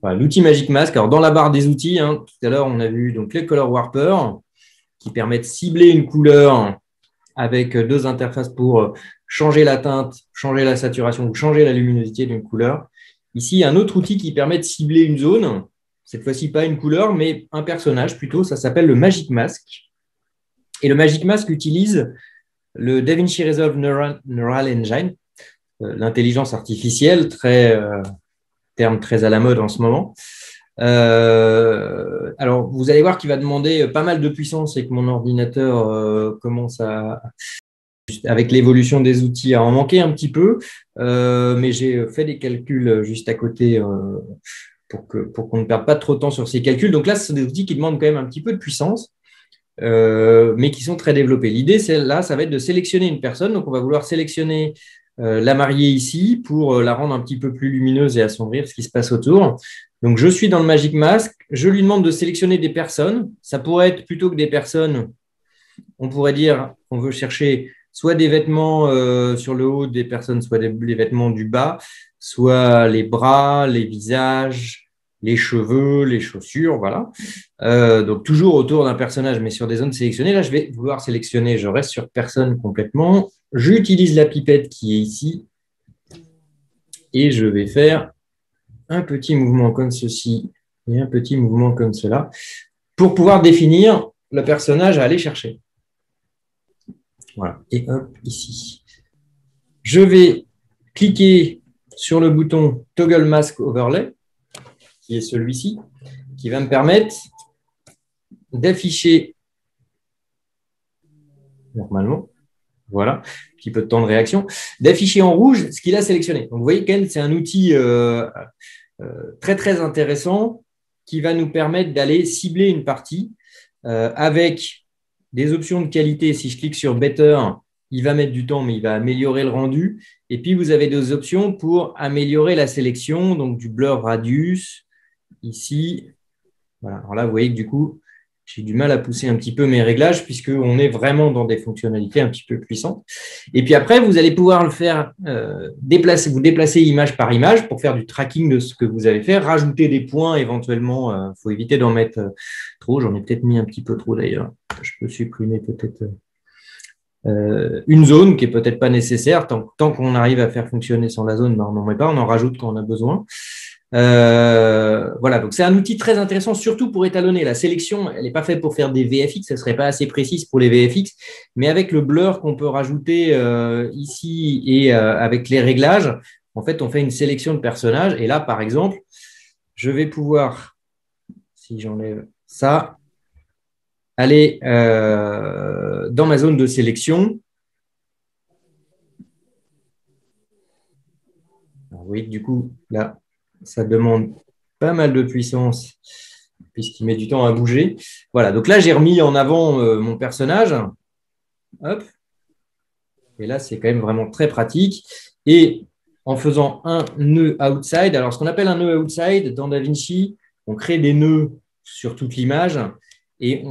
Voilà, l'outil Magic Mask. Alors, dans la barre des outils, hein, tout à l'heure, on a vu donc, les Color Warper qui permettent de cibler une couleur avec deux interfaces pour changer la teinte, changer la saturation ou changer la luminosité d'une couleur. Ici, il y a un autre outil qui permet de cibler une zone. Cette fois-ci, pas une couleur, mais un personnage plutôt. Ça s'appelle le Magic Mask. Et le Magic Mask utilise le DaVinci Resolve Neural Engine, l'intelligence artificielle, terme très à la mode en ce moment. Alors, vous allez voir qu'il va demander pas mal de puissance et que mon ordinateur commence avec l'évolution des outils, à en manquer un petit peu. Mais j'ai fait des calculs juste à côté pour qu'on ne perde pas trop de temps sur ces calculs. Donc là, ce sont des outils qui demandent quand même un petit peu de puissance, mais qui sont très développés. L'idée, ça va être de sélectionner une personne. Donc, on va vouloir sélectionner la mariée ici pour la rendre un petit peu plus lumineuse et assombrir ce qui se passe autour. Donc, je suis dans le Magic Mask. Je lui demande de sélectionner des personnes. Ça pourrait être, plutôt que des personnes, on pourrait dire qu'on veut chercher soit des vêtements sur le haut des personnes, soit les vêtements du bas, soit les bras, les visages, les cheveux, les chaussures, voilà. Donc, toujours autour d'un personnage, mais sur des zones sélectionnées. Là, je vais vouloir sélectionner, je reste sur personne complètement. J'utilise la pipette qui est ici et je vais faire un petit mouvement comme ceci et un petit mouvement comme cela pour pouvoir définir le personnage à aller chercher. Voilà, et hop, ici. Je vais cliquer sur le bouton Toggle Mask Overlay, qui est celui-ci, qui va me permettre d'afficher, normalement, voilà, un petit peu de temps de réaction, d'afficher en rouge ce qu'il a sélectionné. Donc, vous voyez, Ken, c'est un outil très, très intéressant qui va nous permettre d'aller cibler une partie avec des options de qualité. Si je clique sur Better, il va mettre du temps, mais il va améliorer le rendu. Et puis, vous avez des options pour améliorer la sélection, donc du blur radius, ici. Voilà. Alors là, vous voyez que du coup, j'ai du mal à pousser un petit peu mes réglages puisqu'on est vraiment dans des fonctionnalités un petit peu puissantes. Et puis après, vous allez pouvoir le faire vous déplacer image par image pour faire du tracking de ce que vous avez fait, rajouter des points éventuellement. Il faut éviter d'en mettre trop. J'en ai peut-être mis un petit peu trop d'ailleurs. Je peux supprimer peut-être une zone qui est peut-être pas nécessaire. Tant qu'on arrive à faire fonctionner sans la zone, ben, on n'en met pas, on en rajoute quand on a besoin. Voilà, donc c'est un outil très intéressant, surtout pour étalonner. La sélection, elle n'est pas faite pour faire des VFX, elle ne serait pas assez précise pour les VFX, mais avec le blur qu'on peut rajouter ici et avec les réglages, en fait, on fait une sélection de personnages. Et là, par exemple, je vais pouvoir, si j'enlève ça, aller dans ma zone de sélection. Alors, vous voyez que du coup, là, ça demande pas mal de puissance puisqu'il met du temps à bouger. Voilà, donc là, j'ai remis en avant mon personnage. Hop. Et là, c'est quand même vraiment très pratique. Et en faisant un nœud outside, alors ce qu'on appelle un nœud outside, dans DaVinci, on crée des nœuds sur toute l'image. Et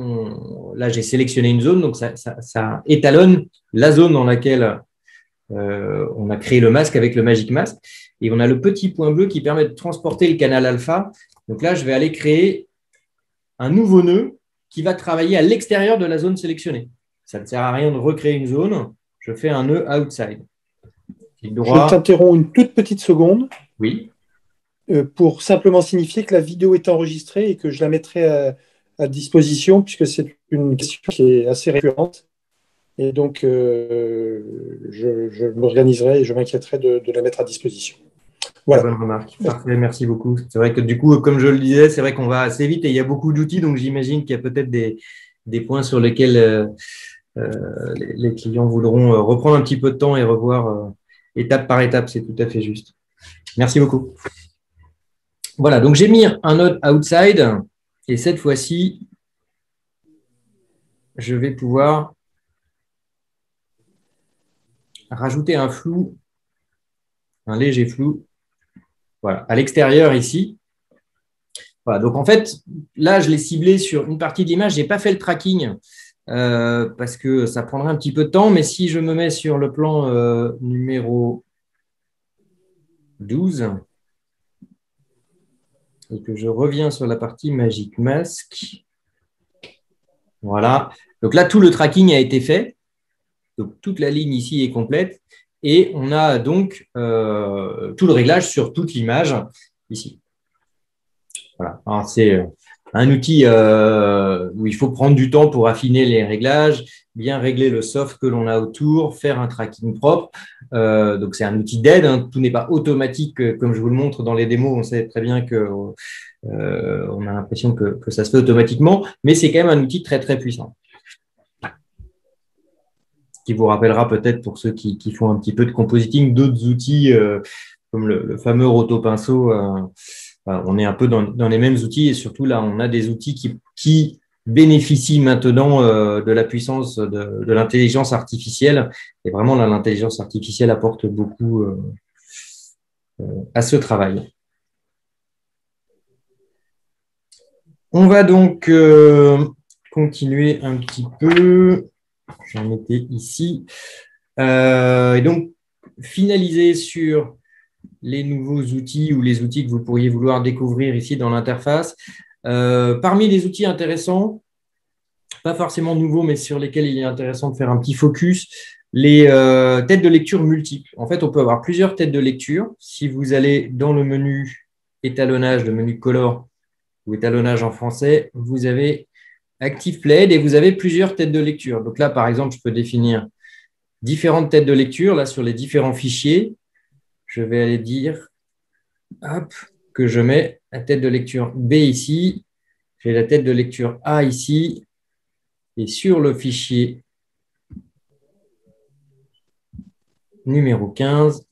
là, j'ai sélectionné une zone, donc ça étalonne la zone dans laquelle on a créé le masque avec le Magic Mask. Et on a le petit point bleu qui permet de transporter le canal alpha. Donc là, je vais aller créer un nouveau nœud qui va travailler à l'extérieur de la zone sélectionnée. Ça ne sert à rien de recréer une zone. Je fais un nœud outside. Je t'interromps une toute petite seconde. Oui. Pour simplement signifier que la vidéo est enregistrée et que je la mettrai à disposition puisque c'est une question qui est assez récurrente. Et donc, je m'organiserai et je m'inquiéterai de la mettre à disposition. Très Voilà. bonne remarque. Parfait, merci beaucoup. C'est vrai que du coup, comme je le disais, c'est vrai qu'on va assez vite et il y a beaucoup d'outils, donc j'imagine qu'il y a peut-être des points sur lesquels les clients voudront reprendre un petit peu de temps et revoir étape par étape. C'est tout à fait juste. Merci beaucoup. Voilà, donc j'ai mis un node outside et cette fois-ci, je vais pouvoir rajouter un flou, un léger flou, voilà, à l'extérieur ici. Voilà, donc en fait, là, je l'ai ciblé sur une partie de l'image. Je n'ai pas fait le tracking parce que ça prendrait un petit peu de temps. Mais si je me mets sur le plan numéro 12 et que je reviens sur la partie Magic Mask, voilà. Donc là, tout le tracking a été fait. Donc toute la ligne ici est complète. Et on a donc tout le réglage sur toute l'image ici. Voilà. Alors, c'est un outil où il faut prendre du temps pour affiner les réglages, bien régler le soft que l'on a autour, faire un tracking propre. Donc, c'est un outil d'aide. Hein. Tout n'est pas automatique, comme je vous le montre dans les démos. On sait très bien que on a l'impression que ça se fait automatiquement, mais c'est quand même un outil très, très puissant. Qui vous rappellera peut-être pour ceux qui font un petit peu de compositing, d'autres outils comme le fameux roto-pinceau. On est un peu dans les mêmes outils et surtout là, on a des outils qui bénéficient maintenant de la puissance de l'intelligence artificielle. Et vraiment, là, l'intelligence artificielle apporte beaucoup à ce travail. On va donc continuer un petit peu. J'en étais ici. Et donc, finaliser sur les nouveaux outils ou les outils que vous pourriez vouloir découvrir ici dans l'interface. Parmi les outils intéressants, pas forcément nouveaux, mais sur lesquels il est intéressant de faire un petit focus, les têtes de lecture multiples. En fait, on peut avoir plusieurs têtes de lecture. Si vous allez dans le menu étalonnage, le menu color ou étalonnage en français, vous avez Active Playhead et vous avez plusieurs têtes de lecture. Donc là, par exemple, je peux définir différentes têtes de lecture là sur les différents fichiers. Je vais aller dire hop, que je mets la tête de lecture B ici, j'ai la tête de lecture A ici, et sur le fichier numéro 15,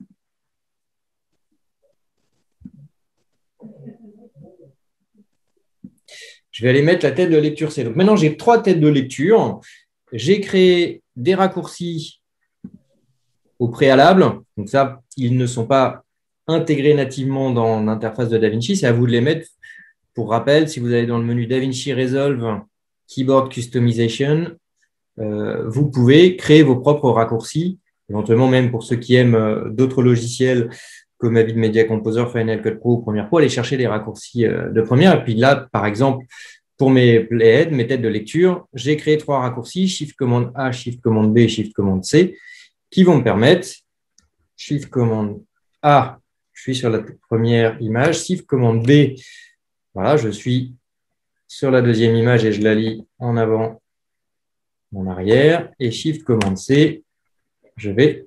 je vais aller mettre la tête de lecture C. Donc maintenant, j'ai 3 têtes de lecture. J'ai créé des raccourcis au préalable. Donc ça, ils ne sont pas intégrés nativement dans l'interface de DaVinci. C'est à vous de les mettre. Pour rappel, si vous allez dans le menu DaVinci Resolve, Keyboard Customization, vous pouvez créer vos propres raccourcis, éventuellement même pour ceux qui aiment d'autres logiciels comme Avid Media Composer, Final Cut Pro ou Premiere Pro, aller chercher des raccourcis de Premiere. Et puis là, par exemple, pour mes playheads, mes têtes de lecture, j'ai créé 3 raccourcis, Shift Command A, Shift Command B, Shift Command C, qui vont me permettre, Shift Command A, je suis sur la première image, Shift Command B, voilà, je suis sur la deuxième image et je la lis en avant, en arrière, et Shift Command C, je vais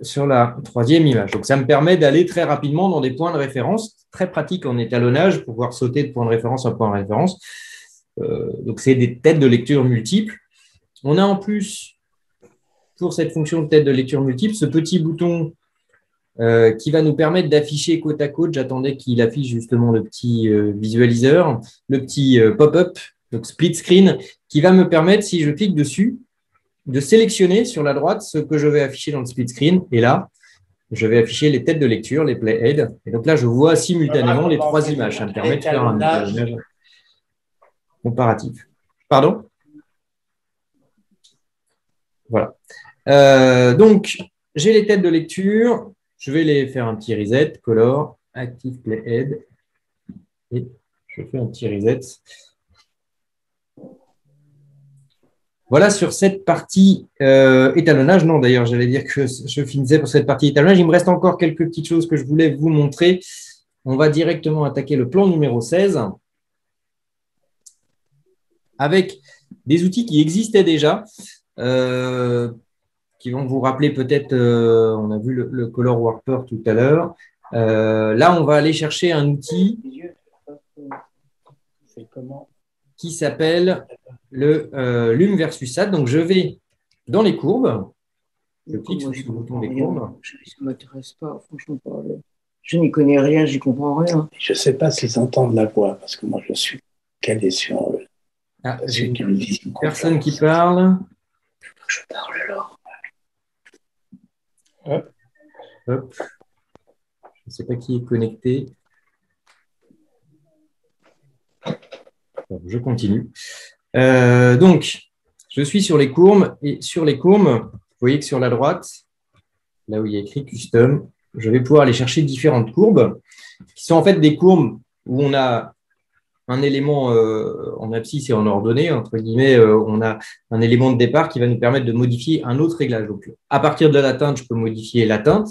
sur la troisième image. Donc, ça me permet d'aller très rapidement dans des points de référence, très pratique en étalonnage, pour pouvoir sauter de point de référence à point de référence. Donc, c'est des têtes de lecture multiples. On a en plus, pour cette fonction de tête de lecture multiple, ce petit bouton qui va nous permettre d'afficher côte à côte. J'attendais qu'il affiche justement le petit visualiseur, le petit pop-up, donc split screen, qui va me permettre, si je clique dessus, de sélectionner sur la droite ce que je vais afficher dans le split screen. Et là, je vais afficher les têtes de lecture, les playheads. Et donc là, je vois simultanément les 3 images. Ça me permet de faire un étalonnage comparatif. Pardon? Voilà. Donc, j'ai les têtes de lecture. Je vais les faire un petit reset, color, active playhead. Et je fais un petit reset. Voilà sur cette partie étalonnage. Non, d'ailleurs, j'allais dire que je finissais pour cette partie étalonnage. Il me reste encore quelques petites choses que je voulais vous montrer. On va directement attaquer le plan numéro 16 avec des outils qui existaient déjà, qui vont vous rappeler peut-être, on a vu le Color Warper tout à l'heure, Là, on va aller chercher un outil qui s'appelle le Lume versus SAT. Donc, je vais dans les courbes. Je clique sur le bouton des courbes. Ça ne m'intéresse pas, franchement. Je n'y connais rien, j'y comprends rien. Je ne sais pas s'ils entendent la voix, parce que moi, je suis calé sur j'ai une personne qui parle. Je parle alors. Hop. Je ne sais pas qui est connecté. Je continue. Donc, je suis sur les courbes et sur les courbes, vous voyez que sur la droite, là où il y a écrit Custom, je vais pouvoir aller chercher différentes courbes qui sont en fait des courbes où on a un élément en abscisse et en ordonnée, entre guillemets, on a un élément de départ qui va nous permettre de modifier un autre réglage. Donc, à partir de la teinte, je peux modifier la teinte.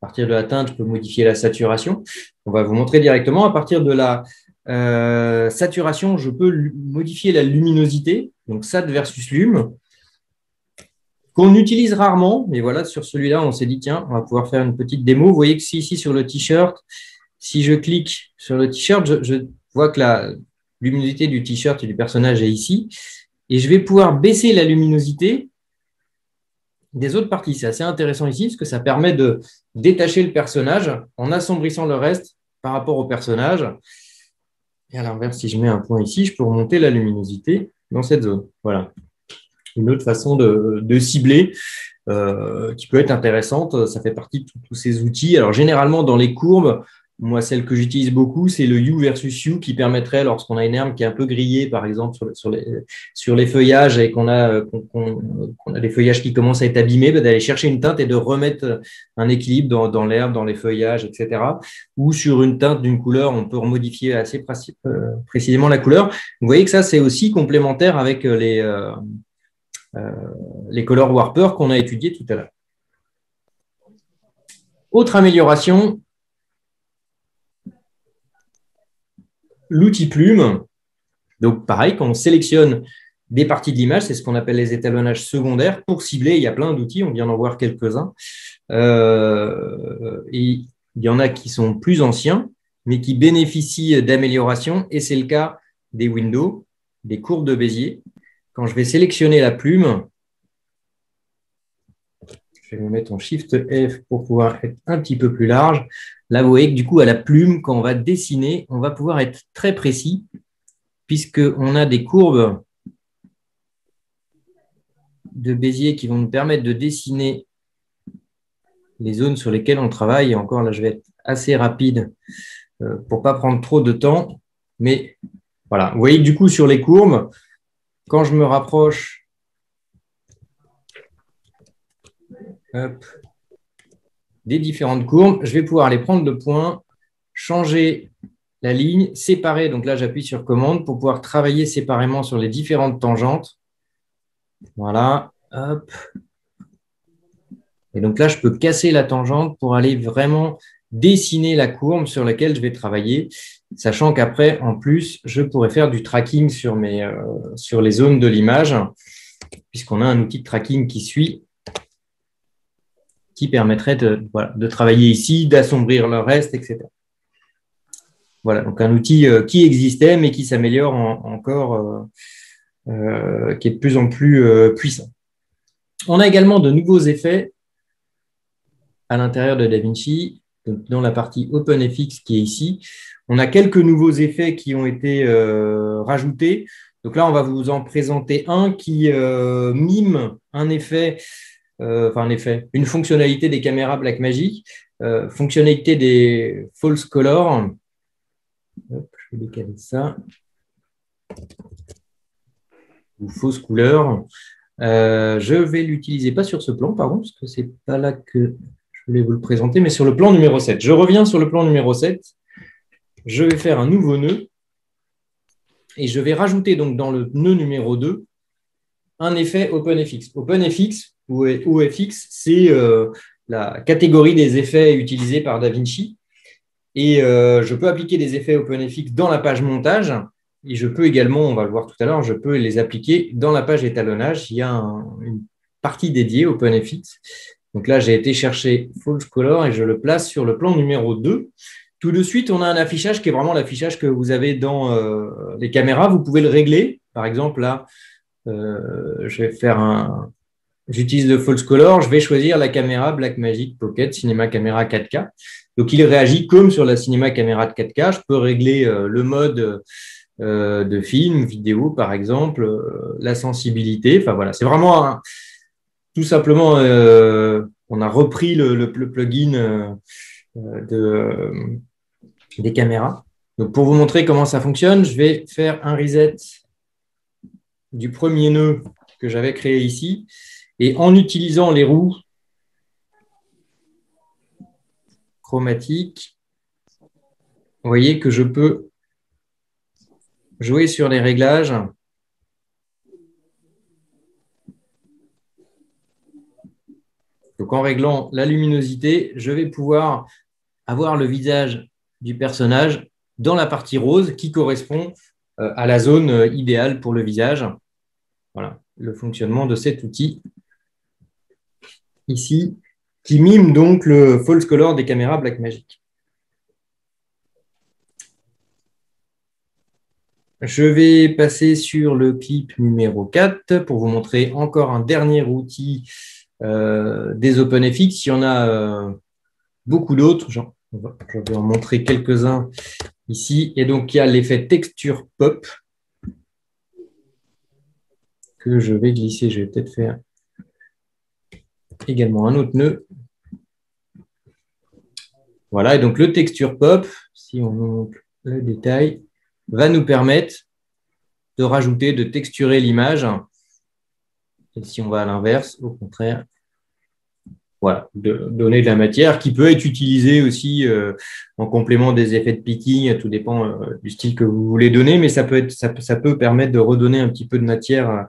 À partir de la teinte, je peux modifier la saturation. On va vous montrer directement. À partir de la saturation, je peux modifier la luminosité, donc SAT versus lume, qu'on utilise rarement. Mais voilà, sur celui-là, on s'est dit, tiens, on va pouvoir faire une petite démo. Vous voyez que ici, sur le t-shirt, si je clique sur le t-shirt, je vois que la luminosité du t-shirt et du personnage est ici. Et je vais pouvoir baisser la luminosité des autres parties. C'est assez intéressant ici parce que ça permet de détacher le personnage en assombrissant le reste par rapport au personnage. Et à l'inverse, si je mets un point ici, je peux remonter la luminosité dans cette zone. Voilà. Une autre façon de cibler qui peut être intéressante. Ça fait partie de tous ces outils. Alors, généralement, dans les courbes, moi, celle que j'utilise beaucoup, c'est le U versus U qui permettrait, lorsqu'on a une herbe qui est un peu grillée, par exemple, sur les feuillages et qu'on a des feuillages qui commencent à être abîmés, d'aller chercher une teinte et de remettre un équilibre dans l'herbe, dans les feuillages, etc. Ou sur une teinte d'une couleur, on peut remodifier assez précisément la couleur. Vous voyez que ça, c'est aussi complémentaire avec les color warpers qu'on a étudiés tout à l'heure. Autre amélioration, l'outil plume. Donc, pareil, quand on sélectionne des parties de l'image, c'est ce qu'on appelle les étalonnages secondaires. Pour cibler, il y a plein d'outils, on vient d'en voir quelques-uns. Et il y en a qui sont plus anciens, mais qui bénéficient d'améliorations. Et c'est le cas des windows, des courbes de Bézier. Quand je vais sélectionner la plume, je vais me mettre en Shift F pour pouvoir être un petit peu plus large. Là, vous voyez que du coup, à la plume, quand on va dessiner, on va pouvoir être très précis puisqu'on a des courbes de Bézier qui vont nous permettre de dessiner les zones sur lesquelles on travaille. Et encore, là, je vais être assez rapide pour ne pas prendre trop de temps. Mais voilà, vous voyez que du coup, sur les courbes, quand je me rapproche des différentes courbes, je vais pouvoir les prendre de point, changer la ligne, séparer. Donc là, j'appuie sur commande pour pouvoir travailler séparément sur les différentes tangentes. Voilà. Hop. Et donc là, je peux casser la tangente pour aller vraiment dessiner la courbe sur laquelle je vais travailler, sachant qu'après, en plus, je pourrais faire du tracking sur les zones de l'image, puisqu'on a un outil de tracking qui suit, qui permettrait de travailler ici, d'assombrir le reste, etc. Voilà, donc un outil qui existait, mais qui s'améliore encore, qui est de plus en plus puissant. On a également de nouveaux effets à l'intérieur de DaVinci, dans la partie OpenFX qui est ici. On a quelques nouveaux effets qui ont été rajoutés. Donc là, on va vous en présenter un qui mime un effet, une fonctionnalité des caméras Blackmagic, fonctionnalité des false color. Hop, je vais décaler ça. Ou fausse couleur. Je vais l'utiliser pas sur ce plan, pardon, parce que c'est pas là que je voulais vous le présenter, mais sur le plan numéro 7. Je reviens sur le plan numéro 7. Je vais faire un nouveau nœud et je vais rajouter donc dans le nœud numéro 2 un effet OpenFX. OpenFX ou OFX, c'est la catégorie des effets utilisés par DaVinci. Et je peux appliquer des effets OpenFX dans la page montage. Et je peux également, on va le voir tout à l'heure, je peux les appliquer dans la page étalonnage. Il y a une partie dédiée OpenFX Donc là, j'ai été chercher False Color et je le place sur le plan numéro 2. Tout de suite, on a un affichage qui est vraiment l'affichage que vous avez dans les caméras. Vous pouvez le régler. Par exemple, là, je vais faire j'utilise le False Color. Je vais choisir la caméra Blackmagic Pocket Cinema Camera 4K. Donc, il réagit comme sur la Cinema Camera de 4K. Je peux régler le mode de film, vidéo, par exemple, la sensibilité. Enfin, voilà, c'est vraiment tout simplement, on a repris le plugin des caméras. Donc, pour vous montrer comment ça fonctionne, je vais faire un reset du premier nœud que j'avais créé ici. Et en utilisant les roues chromatiques, vous voyez que je peux jouer sur les réglages. Donc, en réglant la luminosité, je vais pouvoir avoir le visage du personnage dans la partie rose qui correspond à la zone idéale pour le visage. Voilà le fonctionnement de cet outil ici, qui mime donc le false color des caméras Blackmagic. Je vais passer sur le clip numéro 4 pour vous montrer encore un dernier outil des OpenFX. Il y en a beaucoup d'autres. Je vais en montrer quelques-uns ici. Et donc, il y a l'effet texture pop que je vais glisser. Je vais peut-être faire également un autre nœud. Voilà, et donc le texture pop, si on montre le détail, va nous permettre de rajouter, de texturer l'image. Et si on va à l'inverse, au contraire, voilà, de donner de la matière qui peut être utilisée aussi en complément des effets de picking. Tout dépend du style que vous voulez donner, mais ça peut permettre de redonner un petit peu de matière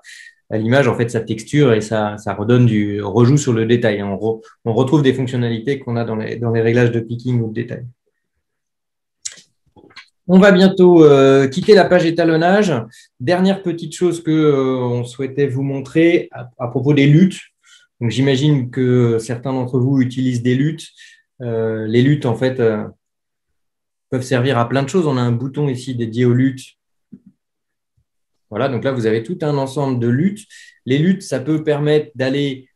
à l'image, en fait, sa texture, et ça rejoue sur le détail. On retrouve des fonctionnalités qu'on a dans les réglages de picking ou de détail. On va bientôt quitter la page étalonnage. Dernière petite chose qu'on souhaitait vous montrer à propos des luttes. Donc, j'imagine que certains d'entre vous utilisent des luttes. Les luttes, en fait, peuvent servir à plein de choses. On a un bouton ici dédié aux luttes. Voilà, donc là, vous avez tout un ensemble de luttes. Les luttes, ça peut permettre d'aller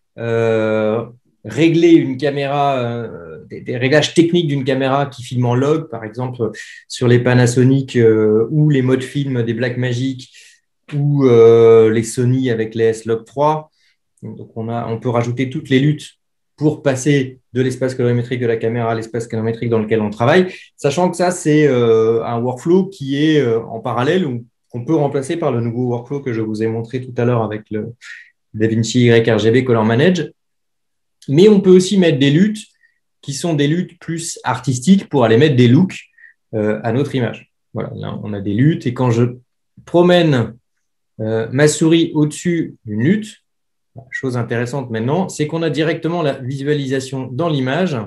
régler une caméra, des réglages techniques d'une caméra qui filme en log, par exemple sur les Panasonic ou les modes film des Blackmagic ou les Sony avec les S-Log 3. Donc, on peut rajouter toutes les luttes pour passer de l'espace colorimétrique de la caméra à l'espace colorimétrique dans lequel on travaille, sachant que ça, c'est un workflow qui est en parallèle ou qu'on peut remplacer par le nouveau workflow que je vous ai montré tout à l'heure avec le DaVinci YRGB Color Manage. Mais on peut aussi mettre des luttes qui sont des luttes plus artistiques pour aller mettre des looks à notre image. Voilà, là, on a des luttes et quand je promène ma souris au-dessus d'une lutte, chose intéressante maintenant, c'est qu'on a directement la visualisation dans l'image.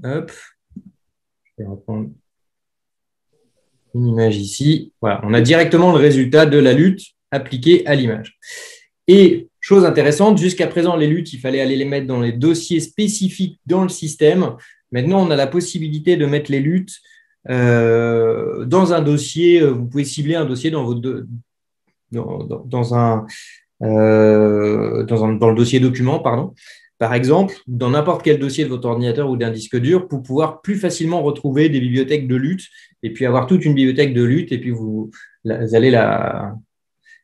Hop, je vais reprendre une image ici. Voilà, on a directement le résultat de la lutte appliquée à l'image. Et chose intéressante, jusqu'à présent, les luttes, il fallait aller les mettre dans les dossiers spécifiques dans le système. Maintenant, on a la possibilité de mettre les luttes dans un dossier. Vous pouvez cibler un dossier dans le dossier document, pardon. Par exemple, dans n'importe quel dossier de votre ordinateur ou d'un disque dur, pour pouvoir plus facilement retrouver des bibliothèques de lutte et puis avoir toute une bibliothèque de lutte et puis vous allez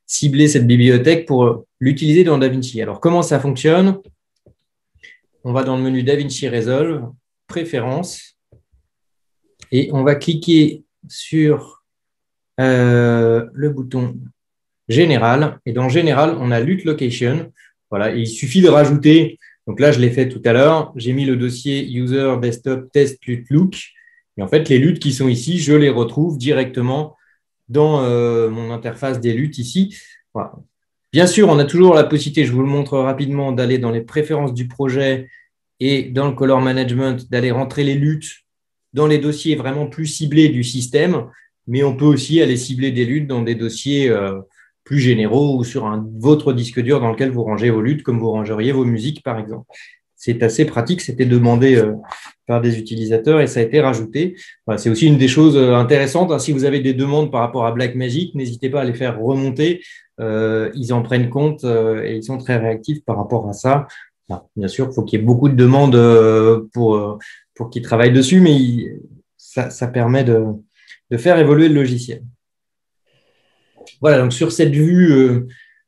cibler cette bibliothèque pour l'utiliser dans DaVinci. Alors, comment ça fonctionne? On va dans le menu DaVinci Resolve, Préférences, et on va cliquer sur le bouton Général. Et dans Général, on a Lut Location. Voilà, et il suffit de rajouter. Donc là, je l'ai fait tout à l'heure. J'ai mis le dossier User Desktop Test Lut Look. Et en fait, les luttes qui sont ici, je les retrouve directement dans mon interface des luttes ici. Voilà. Bien sûr, on a toujours la possibilité, je vous le montre rapidement, d'aller dans les préférences du projet et dans le color management, d'aller rentrer les luttes dans les dossiers vraiment plus ciblés du système, mais on peut aussi aller cibler des luttes dans des dossiers plus généraux ou sur votre disque dur dans lequel vous rangez vos luttes, comme vous rangeriez vos musiques, par exemple. c'est assez pratique. C'était demandé par des utilisateurs et ça a été rajouté. Voilà, c'est aussi une des choses intéressantes. Si vous avez des demandes par rapport à Blackmagic, n'hésitez pas à les faire remonter. Ils en prennent compte et ils sont très réactifs par rapport à ça. Enfin, bien sûr, il faut qu'il y ait beaucoup de demandes pour qu'ils travaillent dessus, mais ça permet de faire évoluer le logiciel. Voilà, donc sur cette vue,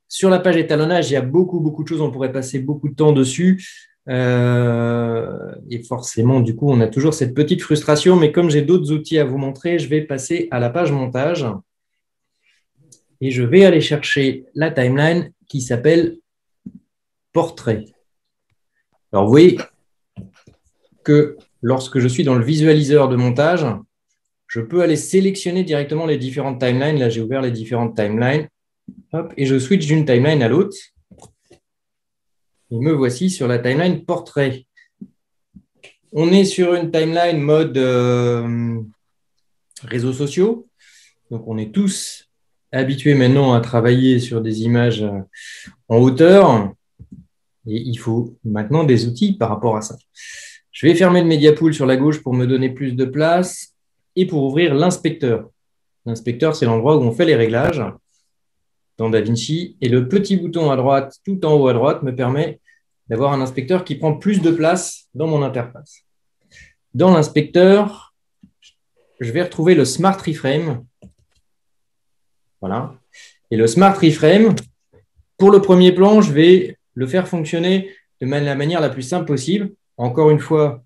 sur la page étalonnage, il y a beaucoup de choses, on pourrait passer beaucoup de temps dessus. Et forcément, du coup, on a toujours cette petite frustration, mais comme j'ai d'autres outils à vous montrer, je vais passer à la page montage et je vais aller chercher la timeline qui s'appelle Portrait. Alors, vous voyez que lorsque je suis dans le visualiseur de montage, je peux aller sélectionner directement les différentes timelines. Là, j'ai ouvert les différentes timelines. Hop, et je switch d'une timeline à l'autre. Et me voici sur la timeline portrait. On est sur une timeline mode réseaux sociaux. Donc, on est tous habitués maintenant à travailler sur des images en hauteur. Et il faut maintenant des outils par rapport à ça. Je vais fermer le Media Pool sur la gauche pour me donner plus de place et pour ouvrir l'inspecteur. L'inspecteur, c'est l'endroit où on fait les réglages dans DaVinci. Et le petit bouton à droite, tout en haut à droite, me permet d'avoir un inspecteur qui prend plus de place dans mon interface. Dans l'inspecteur, je vais retrouver le Smart Reframe. Voilà. Et le Smart Reframe, pour le premier plan, je vais le faire fonctionner de la manière la plus simple possible. Encore une fois,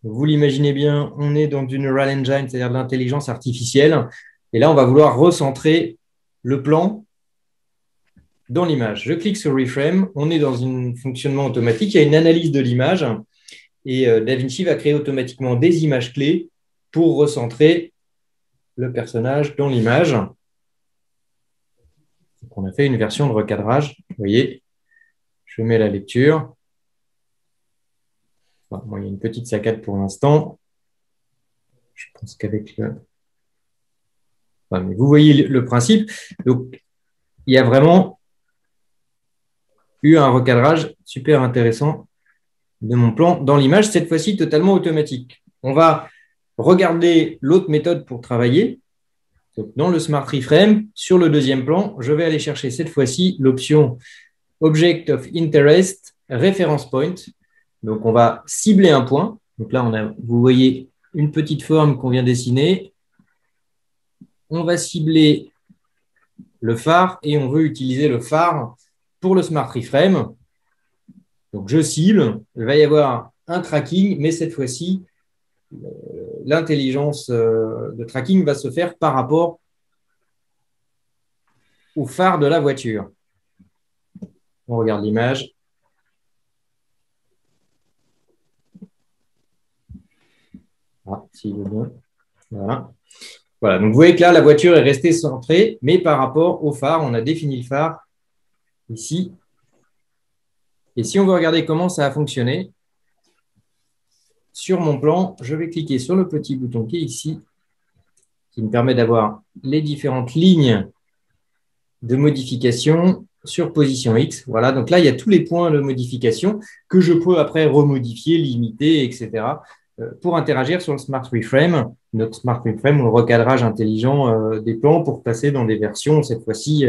vous l'imaginez bien, on est dans une RAL Engine, c'est-à-dire de l'intelligence artificielle. Et là, on va vouloir recentrer le plan dans l'image. Je clique sur Reframe. On est dans un fonctionnement automatique. Il y a une analyse de l'image. Et DaVinci va créer automatiquement des images clés pour recentrer le personnage dans l'image. On a fait une version de recadrage. Vous voyez, je mets la lecture. Bon, il y a une petite saccade pour l'instant. Je pense qu'avec le... Enfin, mais vous voyez le principe. Donc, il y a vraiment eu un recadrage super intéressant de mon plan dans l'image, cette fois-ci totalement automatique. On va regarder l'autre méthode pour travailler. Donc, dans le Smart Reframe, sur le deuxième plan, je vais aller chercher cette fois-ci l'option Object of Interest, Reference Point. Donc, on va cibler un point. Donc là, vous voyez une petite forme qu'on vient dessiner. On va cibler le phare et on veut utiliser le phare pour le Smart Reframe. Donc, je cible. Il va y avoir un tracking, mais cette fois-ci, l'intelligence de tracking va se faire par rapport au phare de la voiture. On regarde l'image. Ah, si je veux bien. Voilà. Voilà. Donc, vous voyez que là, la voiture est restée centrée, mais par rapport au phare, on a défini le phare ici. Et si on veut regarder comment ça a fonctionné, sur mon plan, je vais cliquer sur le petit bouton qui est ici, qui me permet d'avoir les différentes lignes de modification sur position X. Voilà, donc là, il y a tous les points de modification que je peux après remodifier, limiter, etc. pour interagir sur le Smart Reframe. Notre Smart Reframe, le recadrage intelligent des plans pour passer dans des versions, cette fois-ci,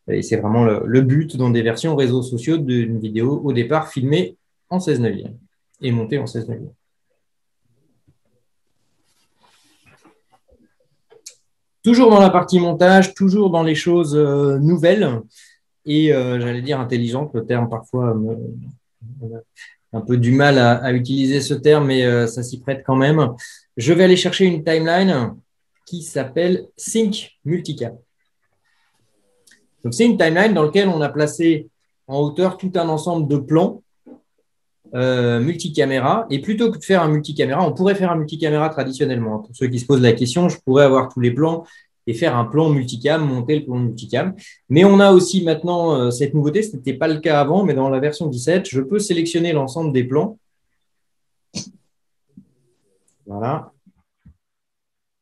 et c'est vraiment le but, dans des versions réseaux sociaux d'une vidéo au départ filmée en 16/9 et montée en 16/9. Toujours dans la partie montage, toujours dans les choses nouvelles et, j'allais dire, intelligentes. Le terme, parfois, on a un peu du mal à utiliser ce terme, mais ça s'y prête quand même. Je vais aller chercher une timeline qui s'appelle Sync Multicam. Donc, c'est une timeline dans laquelle on a placé en hauteur tout un ensemble de plans multicaméra. Et plutôt que de faire un multicaméra, on pourrait faire un multicaméra traditionnellement. Pour ceux qui se posent la question, je pourrais avoir tous les plans et faire un plan multicam, monter le plan multicam. Mais on a aussi maintenant cette nouveauté, ce n'était pas le cas avant, mais dans la version 17, je peux sélectionner l'ensemble des plans. Voilà.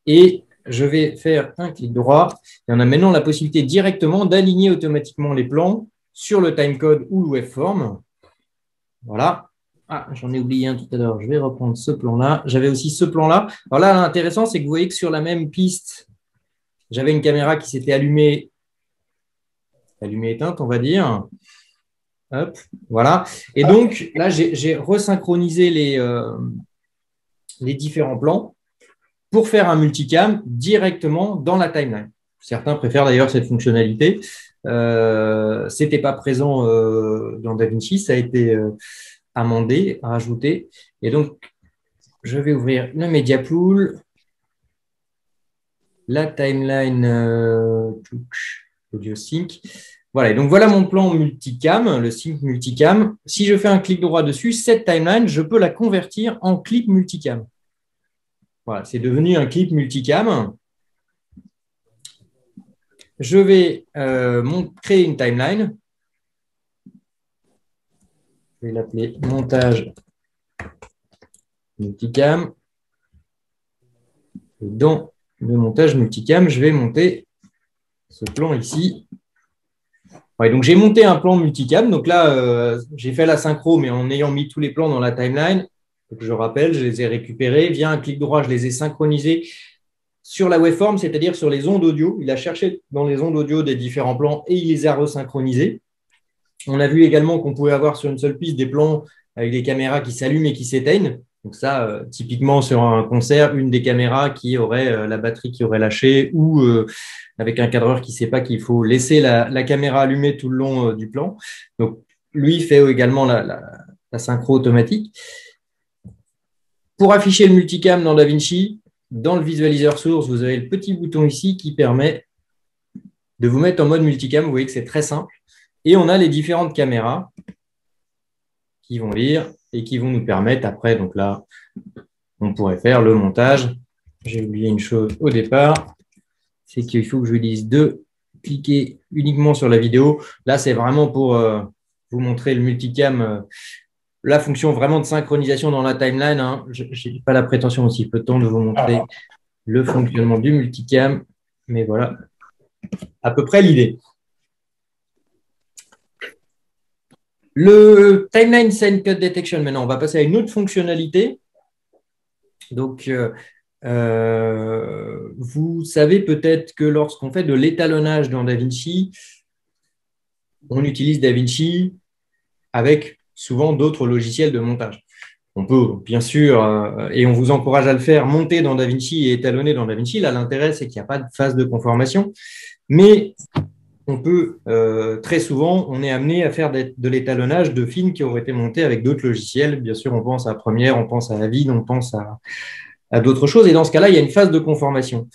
Et je vais faire un clic droit. Et on a maintenant la possibilité directement d'aligner automatiquement les plans sur le timecode ou le waveform. Voilà. Ah, j'en ai oublié un tout à l'heure. Je vais reprendre ce plan-là. J'avais aussi ce plan-là. Alors là, l'intéressant, c'est que vous voyez que sur la même piste, j'avais une caméra qui s'était allumée éteinte, on va dire. Hop, voilà. Et donc, là, j'ai resynchronisé les différents plans pour faire un multicam directement dans la timeline. Certains préfèrent d'ailleurs cette fonctionnalité. Ce n'était pas présent dans DaVinci, ça a été amendé, rajouté. Et donc, je vais ouvrir le Media Pool, la timeline Audio Sync. Voilà, et donc voilà mon plan multicam, le sync multicam. Si je fais un clic droit dessus, cette timeline, je peux la convertir en clip multicam. Voilà, c'est devenu un clip multicam. Je vais créer une timeline. Je vais l'appeler montage multicam. Et dans le montage multicam, je vais monter ce plan ici. Ouais, donc, j'ai monté un plan multicam. Donc là, j'ai fait la synchro, mais en ayant mis tous les plans dans la timeline. Donc, je rappelle, je les ai récupérés. Via un clic droit, je les ai synchronisés sur la waveform, c'est-à-dire sur les ondes audio. Il a cherché dans les ondes audio des différents plans et il les a resynchronisés. On a vu également qu'on pouvait avoir sur une seule piste des plans avec des caméras qui s'allument et qui s'éteignent. Donc ça, typiquement sur un concert, une des caméras qui aurait la batterie qui aurait lâché ou avec un cadreur qui ne sait pas qu'il faut laisser la caméra allumée tout le long du plan. Donc lui fait également la synchro automatique. Pour afficher le multicam dans DaVinci, dans le visualiseur source, vous avez le petit bouton ici qui permet de vous mettre en mode multicam. Vous voyez que c'est très simple. Et on a les différentes caméras qui vont lire et qui vont nous permettre après, donc là, on pourrait faire le montage. J'ai oublié une chose au départ, c'est qu'il faut que je vous dise de cliquer uniquement sur la vidéo. Là, c'est vraiment pour vous montrer le multicam, la fonction vraiment de synchronisation dans la timeline. Hein. Je n'ai pas la prétention aussi peu de temps de vous montrer le fonctionnement du multicam, mais voilà à peu près l'idée. Le Timeline Scene Cut Detection, maintenant, on va passer à une autre fonctionnalité. Donc, vous savez peut-être que lorsqu'on fait de l'étalonnage dans DaVinci, on utilise DaVinci avec souvent d'autres logiciels de montage. On peut, bien sûr, et on vous encourage à le faire, monter dans DaVinci et étalonner dans DaVinci. Là, l'intérêt, c'est qu'il n'y a pas de phase de conformation. Mais on peut, très souvent, on est amené à faire de l'étalonnage de films qui auraient été montés avec d'autres logiciels. Bien sûr, on pense à Premiere, on pense à Avid, on pense à d'autres choses. Et dans ce cas-là, il y a une phase de conformation.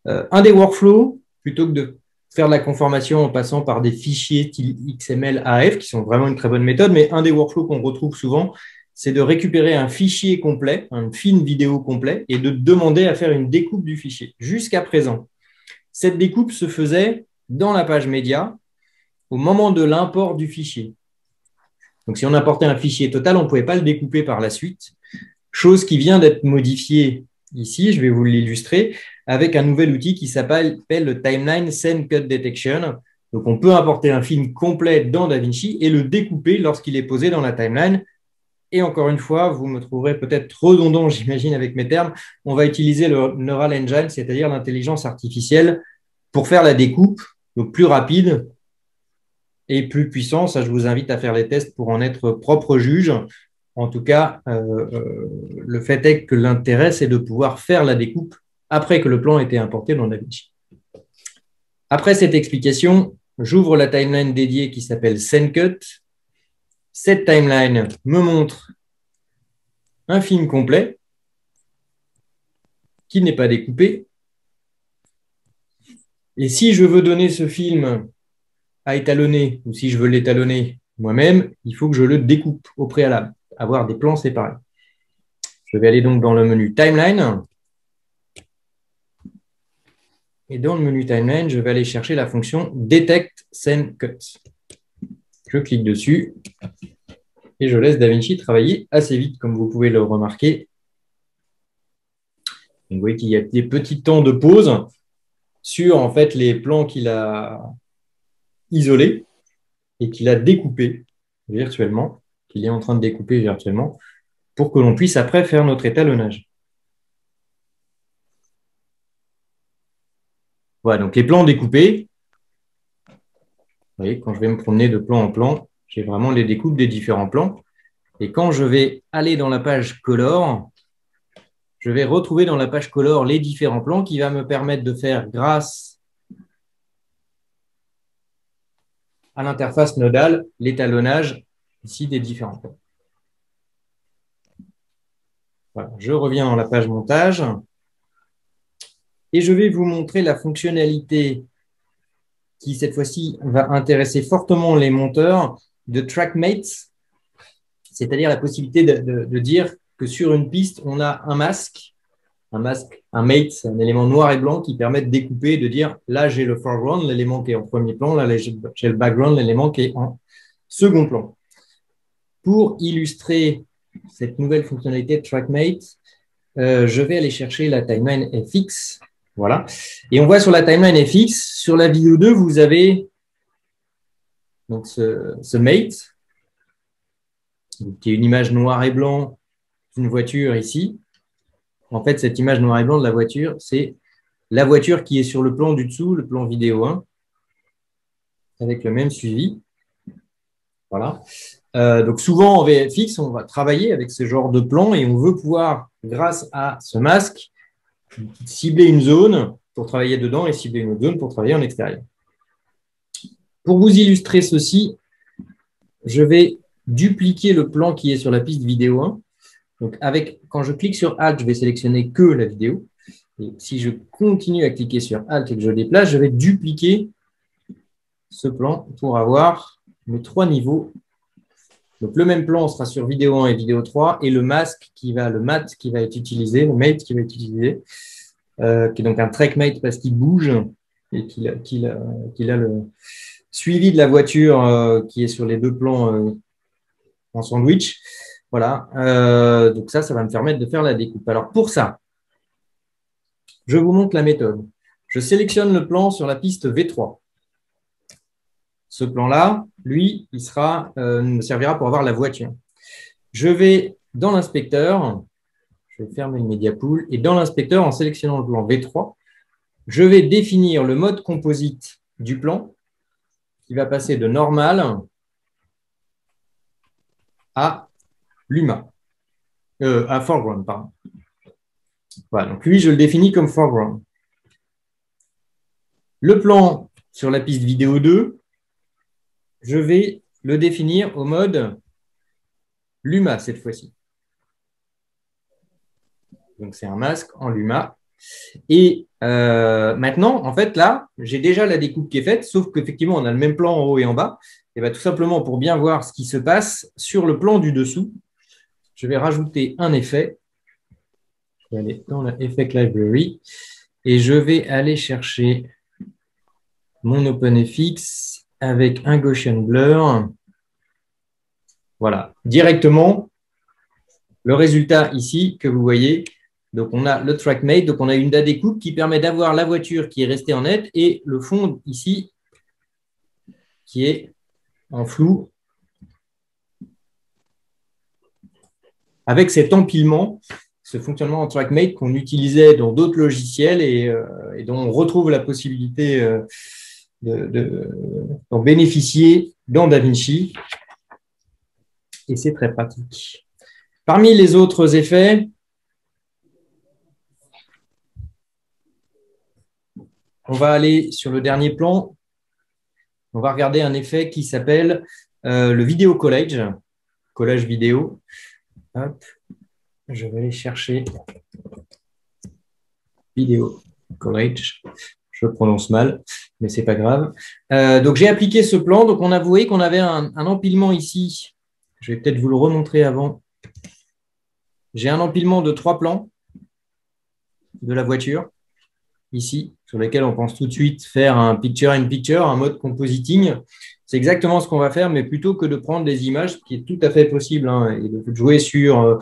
Un des workflows, plutôt que de faire de la conformation en passant par des fichiers XML AF, qui sont vraiment une très bonne méthode, mais un des workflows qu'on retrouve souvent, c'est de récupérer un fichier complet, un film vidéo complet, et de demander à faire une découpe du fichier. Jusqu'à présent, cette découpe se faisait dans la page média au moment de l'import du fichier. Donc, si on importait un fichier total, on ne pouvait pas le découper par la suite, chose qui vient d'être modifiée ici, je vais vous l'illustrer, avec un nouvel outil qui s'appelle le Timeline Scene Cut Detection. Donc, on peut importer un film complet dans DaVinci et le découper lorsqu'il est posé dans la timeline. Et encore une fois, vous me trouverez peut-être redondant, j'imagine, avec mes termes. On va utiliser le Neural Engine, c'est-à-dire l'intelligence artificielle, pour faire la découpe, donc plus rapide et plus puissant. Ça, je vous invite à faire les tests pour en être propre juge. En tout cas, le fait est que l'intérêt, c'est de pouvoir faire la découpe après que le plan ait été importé dans DaVinci. Après cette explication, j'ouvre la timeline dédiée qui s'appelle Scene Cut. Cette timeline me montre un film complet qui n'est pas découpé. Et si je veux donner ce film à étalonner, ou si je veux l'étalonner moi-même, il faut que je le découpe au préalable, avoir des plans séparés. Je vais aller donc dans le menu Timeline. Et dans le menu Timeline, je vais aller chercher la fonction Detect Scene Cut. Je clique dessus et je laisse DaVinci travailler assez vite, comme vous pouvez le remarquer. Vous voyez qu'il y a des petits temps de pause sur en fait, les plans qu'il a isolés et qu'il a découpés virtuellement. qu'il est en train de découper virtuellement pour que l'on puisse après faire notre étalonnage. Voilà, donc les plans découpés. Vous voyez, quand je vais me promener de plan en plan, j'ai vraiment les découpes des différents plans. Et quand je vais aller dans la page Color, je vais retrouver dans la page Color les différents plans qui va me permettre de faire, grâce à l'interface nodale, l'étalonnage ici des différents plans. Voilà, je reviens dans la page montage et je vais vous montrer la fonctionnalité qui, cette fois-ci, va intéresser fortement les monteurs de TrackMate, c'est-à-dire la possibilité de dire que sur une piste, on a un masque, un mate, c'est un élément noir et blanc qui permet de découper, de dire là, j'ai le foreground, l'élément qui est en premier plan, là, j'ai le background, l'élément qui est en second plan. Pour illustrer cette nouvelle fonctionnalité de TrackMate, je vais aller chercher la timeline FX. Voilà. Et on voit sur la timeline FX, sur la vidéo 2, vous avez donc ce mate, qui est une image noir et blanc d'une voiture ici. En fait, cette image noir et blanc de la voiture, c'est la voiture qui est sur le plan du dessous, le plan vidéo 1, avec le même suivi. Voilà. Donc souvent en VFX, on va travailler avec ce genre de plan et on veut pouvoir, grâce à ce masque, cibler une zone pour travailler dedans et cibler une autre zone pour travailler en extérieur. Pour vous illustrer ceci, je vais dupliquer le plan qui est sur la piste vidéo 1. Donc quand je clique sur Alt, je vais sélectionner que la vidéo. Et si je continue à cliquer sur Alt et que je déplace, je vais dupliquer ce plan pour avoir mes 3 niveaux. Donc le même plan sera sur vidéo 1 et vidéo 3 et le masque le mate qui va être utilisé, le mate qui va être utilisé, qui est donc un track mate parce qu'il bouge et qu'il a le suivi de la voiture qui est sur les 2 plans en sandwich. Voilà, donc ça va me permettre de faire la découpe. Alors pour ça, je vous montre la méthode. Je sélectionne le plan sur la piste V3. Ce plan-là, lui, il me servira pour avoir la voiture. Je vais dans l'inspecteur, je vais fermer le Media Pool, et dans l'inspecteur, en sélectionnant le plan V3, je vais définir le mode composite du plan qui va passer de normal à Luma, à foreground, pardon. Voilà, donc lui, je le définis comme foreground. Le plan sur la piste vidéo 2, je vais le définir au mode Luma cette fois-ci. Donc, c'est un masque en Luma. Et maintenant, en fait, là, j'ai déjà la découpe qui est faite, sauf qu'effectivement, on a le même plan en haut et en bas. Et bien, tout simplement, pour bien voir ce qui se passe sur le plan du dessous, je vais rajouter un effet. Je vais aller dans la Effect Library et je vais aller chercher mon OpenFX avec un Gaussian Blur. Voilà, directement, le résultat ici que vous voyez. Donc, on a le TrackMate, donc on a une découpe qui permet d'avoir la voiture qui est restée en net et le fond ici qui est en flou avec cet empilement, ce fonctionnement en TrackMate qu'on utilisait dans d'autres logiciels et dont on retrouve la possibilité d'en bénéficier dans DaVinci. Et c'est très pratique. Parmi les autres effets, on va aller sur le dernier plan. On va regarder un effet qui s'appelle le vidéo collage, collage vidéo. Hop, je vais aller chercher vidéo collage. Je le prononce mal, mais ce n'est pas grave. Donc, j'ai appliqué ce plan. Donc, on a vu qu'on avait un empilement ici. Je vais peut-être vous le remontrer avant. J'ai un empilement de 3 plans de la voiture, ici, sur lesquels on pense tout de suite faire un picture-in-picture, un mode compositing. C'est exactement ce qu'on va faire, mais plutôt que de prendre des images, ce qui est tout à fait possible, hein, et de jouer sur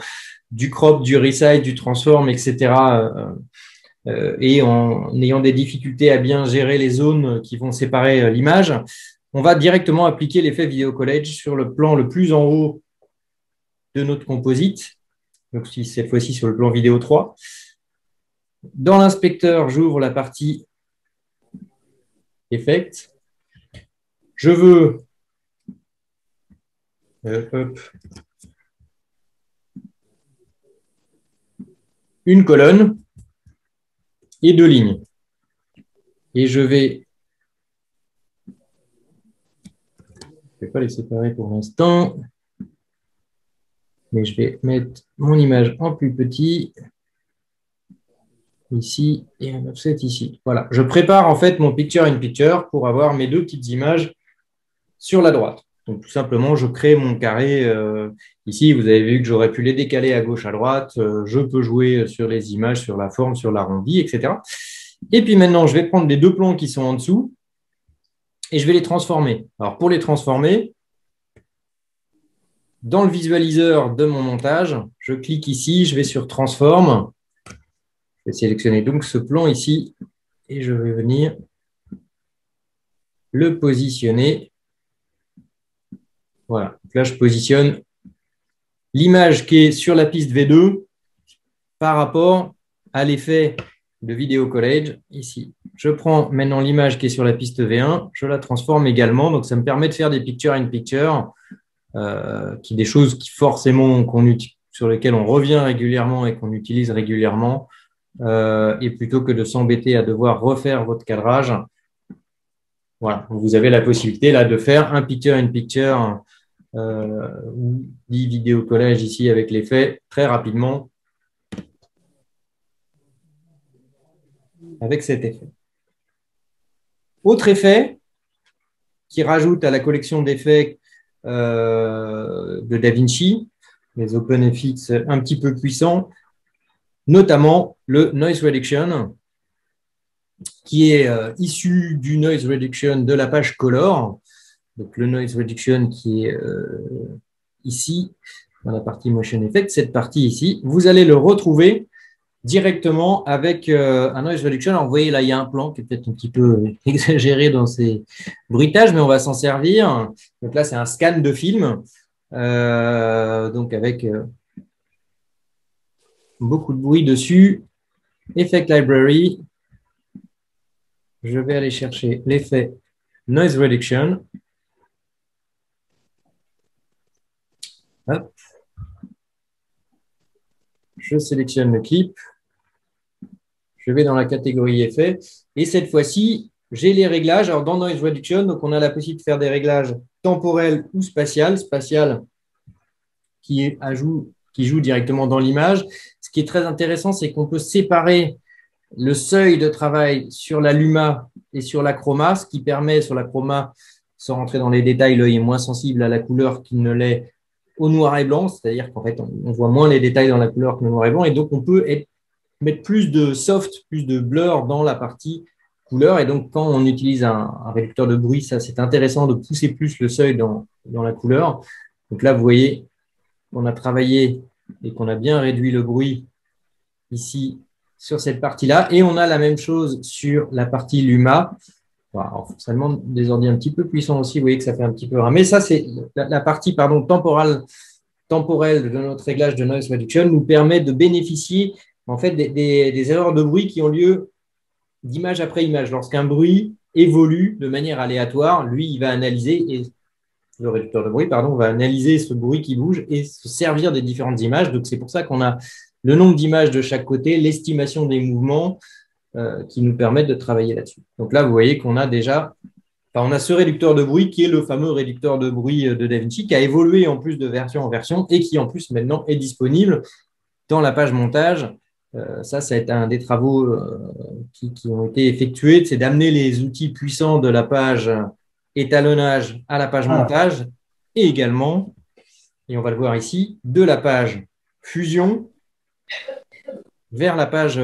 du crop, du resize, du transform, etc., et en ayant des difficultés à bien gérer les zones qui vont séparer l'image, on va directement appliquer l'effet vidéo collage sur le plan le plus en haut de notre composite. Donc, cette fois-ci sur le plan vidéo 3. Dans l'inspecteur, j'ouvre la partie Effect. Je veux une colonne et 2 lignes. Et je vais ne vais pas les séparer pour l'instant, mais je vais mettre mon image en plus petit, ici, et un offset ici. Voilà, je prépare en fait mon picture-in-picture pour avoir mes 2 petites images sur la droite. Donc, tout simplement, je crée mon carré. Ici, vous avez vu que j'aurais pu les décaler à gauche, à droite. Je peux jouer sur les images, sur la forme, sur l'arrondi, etc. Et puis maintenant, je vais prendre les 2 plans qui sont en dessous et je vais les transformer. Alors, pour les transformer, dans le visualiseur de mon montage, je clique ici, je vais sur Transform. Je vais sélectionner donc ce plan ici et je vais venir le positionner. Voilà, donc là je positionne l'image qui est sur la piste V2 par rapport à l'effet de Video Collage ici. Je prends maintenant l'image qui est sur la piste V1, je la transforme également, donc ça me permet de faire des picture-in-picture, des choses qui forcément sur lesquelles on revient régulièrement et qu'on utilise régulièrement, et plutôt que de s'embêter à devoir refaire votre cadrage, voilà, vous avez la possibilité là de faire un picture-in-picture ou dit vidéo collage ici avec l'effet très rapidement avec cet effet. Autre effet qui rajoute à la collection d'effets de DaVinci, les OpenFX un petit peu puissants, notamment le Noise Reduction, qui est issu du Noise Reduction de la page Color. Donc, le Noise Reduction qui est ici, dans la partie Motion Effect, cette partie ici, vous allez le retrouver directement avec un Noise Reduction. Alors, vous voyez, là, il y a un plan qui est peut-être un petit peu exagéré dans ses bruitages, mais on va s'en servir. Donc là, c'est un scan de film, donc avec beaucoup de bruit dessus. Effect Library. Je vais aller chercher l'effet Noise Reduction. Hop. Je sélectionne le clip. Je vais dans la catégorie effet. Et cette fois-ci, j'ai les réglages. Alors, dans Noise Reduction, donc on a la possibilité de faire des réglages temporels ou spatial. Spatial qui joue directement dans l'image. Ce qui est très intéressant, c'est qu'on peut séparer le seuil de travail sur la luma et sur la chroma, ce qui permet sur la chroma, sans rentrer dans les détails, l'œil est moins sensible à la couleur qu'il ne l'est au noir et blanc, c'est-à-dire qu'en fait, on voit moins les détails dans la couleur que le noir et blanc, et donc on peut mettre plus de soft, plus de blur dans la partie couleur, et donc quand on utilise un réducteur de bruit, ça c'est intéressant de pousser plus le seuil dans la couleur. Donc là, vous voyez qu'on a travaillé et qu'on a bien réduit le bruit ici sur cette partie-là, et on a la même chose sur la partie Luma. Alors, ça demande des ordi un petit peu puissants aussi, vous voyez que ça fait un petit peu rare. Mais ça, c'est la partie temporelle de notre réglage de Noise Reduction nous permet de bénéficier en fait des erreurs de bruit qui ont lieu d'image après image. Lorsqu'un bruit évolue de manière aléatoire, lui, il va analyser, et le réducteur de bruit, pardon, va analyser ce bruit qui bouge et se servir des différentes images. Donc, c'est pour ça qu'on a le nombre d'images de chaque côté, l'estimation des mouvements qui nous permettent de travailler là-dessus. Donc là, vous voyez qu'on a déjà, on a ce réducteur de bruit qui est le fameux réducteur de bruit de DaVinci qui a évolué en plus de version en version et qui en plus maintenant est disponible dans la page montage. Ça a été un des travaux qui ont été effectués, c'est d'amener les outils puissants de la page étalonnage à la page montage et également, et on va le voir ici, de la page fusion vers la page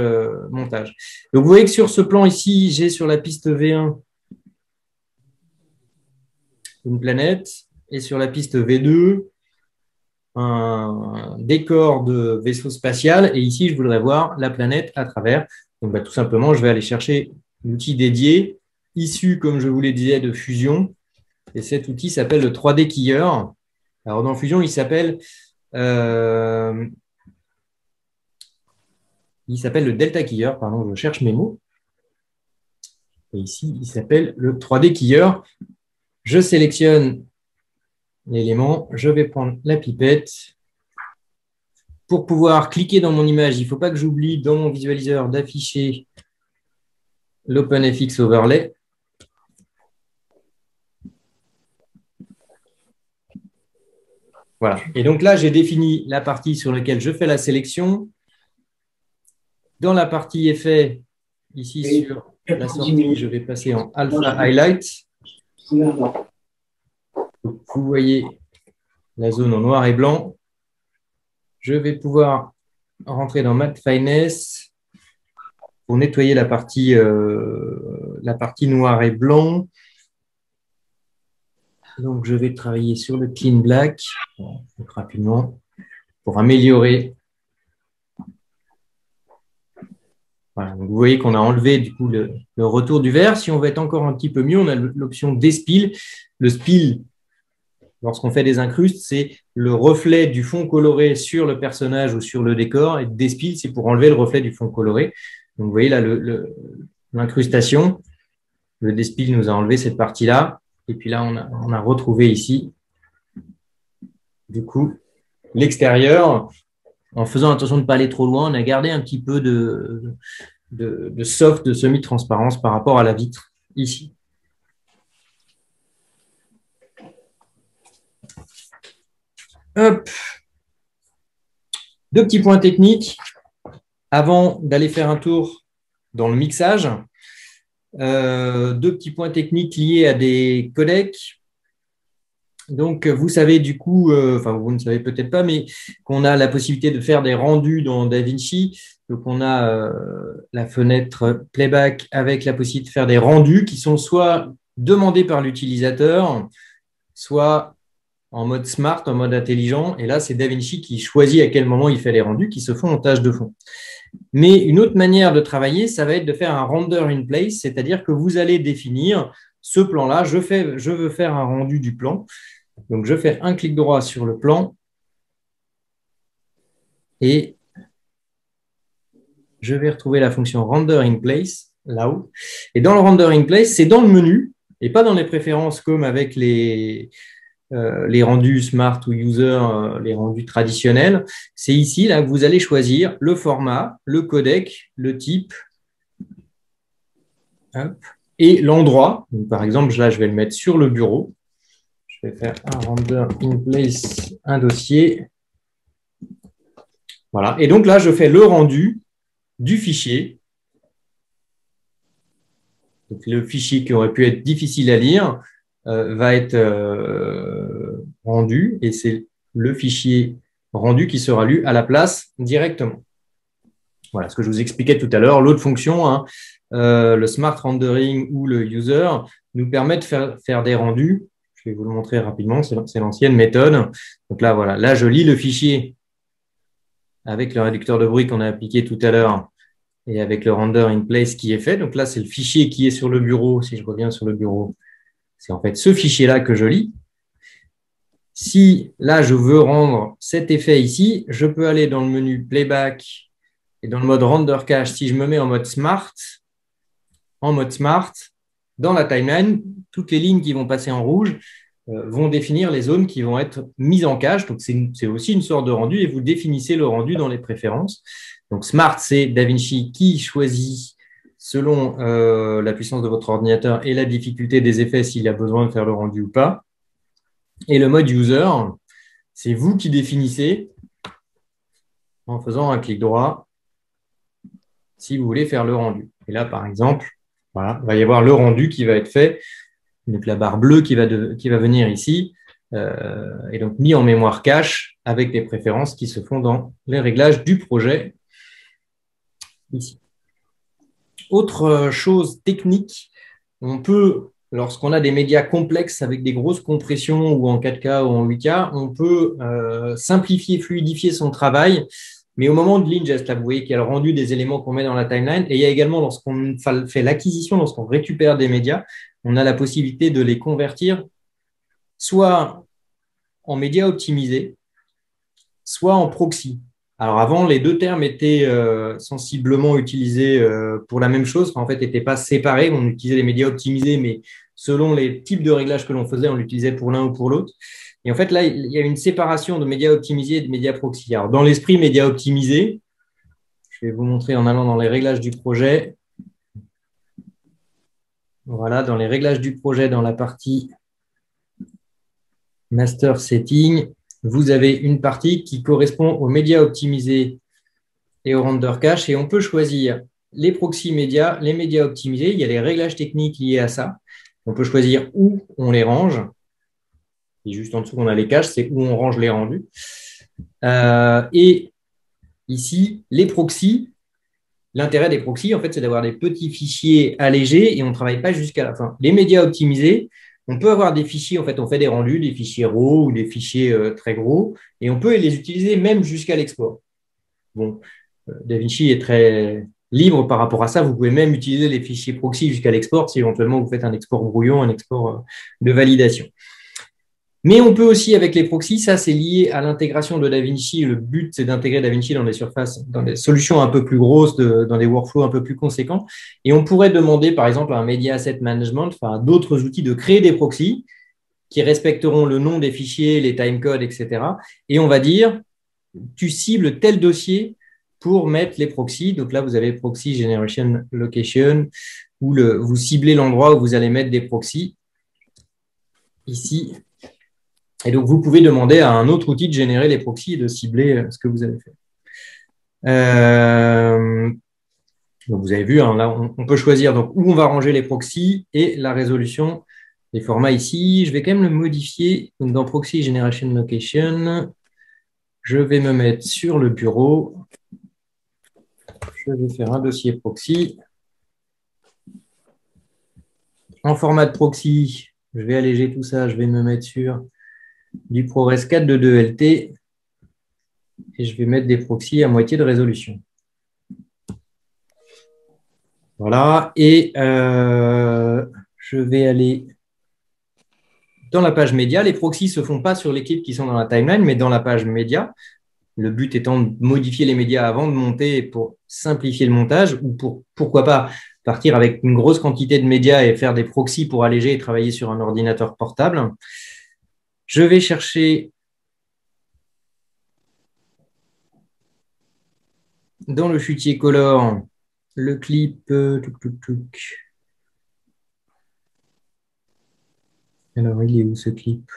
montage. Donc, vous voyez que sur ce plan ici, j'ai sur la piste V1 une planète et sur la piste V2 un décor de vaisseau spatial. Et ici, je voudrais voir la planète à travers. Donc, tout simplement, je vais aller chercher l'outil dédié, issu, comme je vous le disais, de Fusion. Et cet outil s'appelle le 3D Keyer. Alors, dans Fusion, il s'appelle Il s'appelle le Delta Keyer, pardon, je cherche mes mots. Et ici, il s'appelle le 3D Keyer. Je sélectionne l'élément, je vais prendre la pipette. Pour pouvoir cliquer dans mon image, il ne faut pas que j'oublie dans mon visualiseur d'afficher l'OpenFX Overlay. Voilà. Et donc là, j'ai défini la partie sur laquelle je fais la sélection. Dans la partie effet, ici sur la sortie, je vais passer en Alpha Highlight. Vous voyez la zone en noir et blanc. Je vais pouvoir rentrer dans Matte Finesse pour nettoyer la partie noir et blanc. Donc, je vais travailler sur le Clean Black rapidement pour améliorer. Voilà, donc vous voyez qu'on a enlevé du coup le retour du vert. Si on veut être encore un petit peu mieux, on a l'option Despill. Le spill, lorsqu'on fait des incrustes, c'est le reflet du fond coloré sur le personnage ou sur le décor. Et Despill, c'est pour enlever le reflet du fond coloré. Donc, vous voyez là l'incrustation. Le Despill nous a enlevé cette partie-là. Et puis là, on a retrouvé ici, du coup, l'extérieur. En faisant attention de ne pas aller trop loin, on a gardé un petit peu de soft, de semi-transparence par rapport à la vitre ici. Hop. Deux petits points techniques avant d'aller faire un tour dans le mixage. Deux petits points techniques liés à des codecs. Donc, vous savez du coup, enfin, vous ne savez peut-être pas, mais qu'on a la possibilité de faire des rendus dans DaVinci. Donc, on a la fenêtre Playback avec la possibilité de faire des rendus qui sont soit demandés par l'utilisateur, soit en mode smart, en mode intelligent. Et là, c'est DaVinci qui choisit à quel moment il fait les rendus qui se font en tâche de fond. Mais une autre manière de travailler, ça va être de faire un render in place, c'est-à-dire que vous allez définir ce plan-là. Je veux faire un rendu du plan. Donc, je fais un clic droit sur le plan et je vais retrouver la fonction render in place là-haut. Et dans le render in place, c'est dans le menu et pas dans les préférences comme avec les rendus smart ou user, les rendus traditionnels. C'est ici là que vous allez choisir le format, le codec, le type et l'endroit. Par exemple, là, je vais le mettre sur le bureau. Je vais faire un render in place, un dossier. Voilà. Et donc là, je fais le rendu du fichier. Donc, le fichier qui aurait pu être difficile à lire va être rendu et c'est le fichier rendu qui sera lu à la place directement. Voilà ce que je vous expliquais tout à l'heure. L'autre fonction, hein, le Smart Rendering ou le User, nous permet de faire des rendus. Je vais vous le montrer rapidement, c'est l'ancienne méthode. Donc là, voilà, là, je lis le fichier avec le réducteur de bruit qu'on a appliqué tout à l'heure et avec le render in place qui est fait. Donc là, c'est le fichier qui est sur le bureau. Si je reviens sur le bureau, c'est en fait ce fichier-là que je lis. Si là, je veux rendre cet effet ici, je peux aller dans le menu Playback et dans le mode Render Cache. Si je me mets en mode Smart, dans la timeline, toutes les lignes qui vont passer en rouge vont définir les zones qui vont être mises en cache. Donc, c'est aussi une sorte de rendu et vous définissez le rendu dans les préférences. Donc, Smart, c'est DaVinci qui choisit selon la puissance de votre ordinateur et la difficulté des effets s'il a besoin de faire le rendu ou pas. Et le mode User, c'est vous qui définissez en faisant un clic droit si vous voulez faire le rendu. Et là, par exemple, voilà, il va y avoir le rendu qui va être fait. Donc, la barre bleue qui va venir ici est donc mis en mémoire cache avec les préférences qui se font dans les réglages du projet ici. Autre chose technique, on peut, lorsqu'on a des médias complexes avec des grosses compressions ou en 4K ou en 8K, on peut simplifier, fluidifier son travail. Mais au moment de l'ingest, là, vous voyez qu'il y a le rendu des éléments qu'on met dans la timeline. Et il y a également, lorsqu'on fait l'acquisition, lorsqu'on récupère des médias, on a la possibilité de les convertir soit en médias optimisés, soit en proxy. Alors avant, les deux termes étaient sensiblement utilisés pour la même chose, en fait, n'étaient pas séparés. On utilisait les médias optimisés, mais selon les types de réglages que l'on faisait, on l'utilisait pour l'un ou pour l'autre. Et en fait, là, il y a une séparation de médias optimisés et de médias proxy. Alors, dans l'esprit médias optimisés, je vais vous montrer en allant dans les réglages du projet. Voilà, dans les réglages du projet, dans la partie Master Setting, vous avez une partie qui correspond aux médias optimisés et au render cache. Et on peut choisir les proxys médias, les médias optimisés. Il y a les réglages techniques liés à ça. On peut choisir où on les range. Et juste en dessous, on a les caches, c'est où on range les rendus. Et ici, les proxys. L'intérêt des proxys, en fait, c'est d'avoir des petits fichiers allégés et on ne travaille pas jusqu'à la fin. Les médias optimisés, on peut avoir des fichiers, en fait, on fait des rendus, des fichiers RAW ou des fichiers très gros, et on peut les utiliser même jusqu'à l'export. Bon, DaVinci est très libre par rapport à ça. Vous pouvez même utiliser les fichiers proxy jusqu'à l'export si éventuellement vous faites un export brouillon, un export de validation. Mais on peut aussi, avec les proxys, ça c'est lié à l'intégration de DaVinci. Le but, c'est d'intégrer DaVinci dans des surfaces, dans des solutions un peu plus grosses, dans des workflows un peu plus conséquents. Et on pourrait demander, par exemple, à un Media Asset Management, enfin à d'autres outils, de créer des proxys qui respecteront le nom des fichiers, les timecodes, etc. Et on va dire, tu cibles tel dossier pour mettre les proxys. Donc là, vous avez Proxy Generation Location, où vous ciblez l'endroit où vous allez mettre des proxys. Ici. Et donc, vous pouvez demander à un autre outil de générer les proxys et de cibler ce que vous avez fait. Donc, vous avez vu, hein, là, on peut choisir donc, où on va ranger les proxys et la résolution des formats ici. Je vais quand même le modifier. Donc, dans Proxy Generation Location, je vais me mettre sur le bureau. Je vais faire un dossier proxy. En format de proxy, je vais alléger tout ça. Je vais me mettre sur du ProRes 4 de 2LT et je vais mettre des proxys à moitié de résolution. Voilà, et je vais aller dans la page média. Les proxys ne se font pas sur les clips qui sont dans la timeline, mais dans la page média. Le but étant de modifier les médias avant de monter pour simplifier le montage ou pourquoi pas partir avec une grosse quantité de médias et faire des proxys pour alléger et travailler sur un ordinateur portable. Je vais chercher dans le fichier color le clip. Alors, il est où ce clip?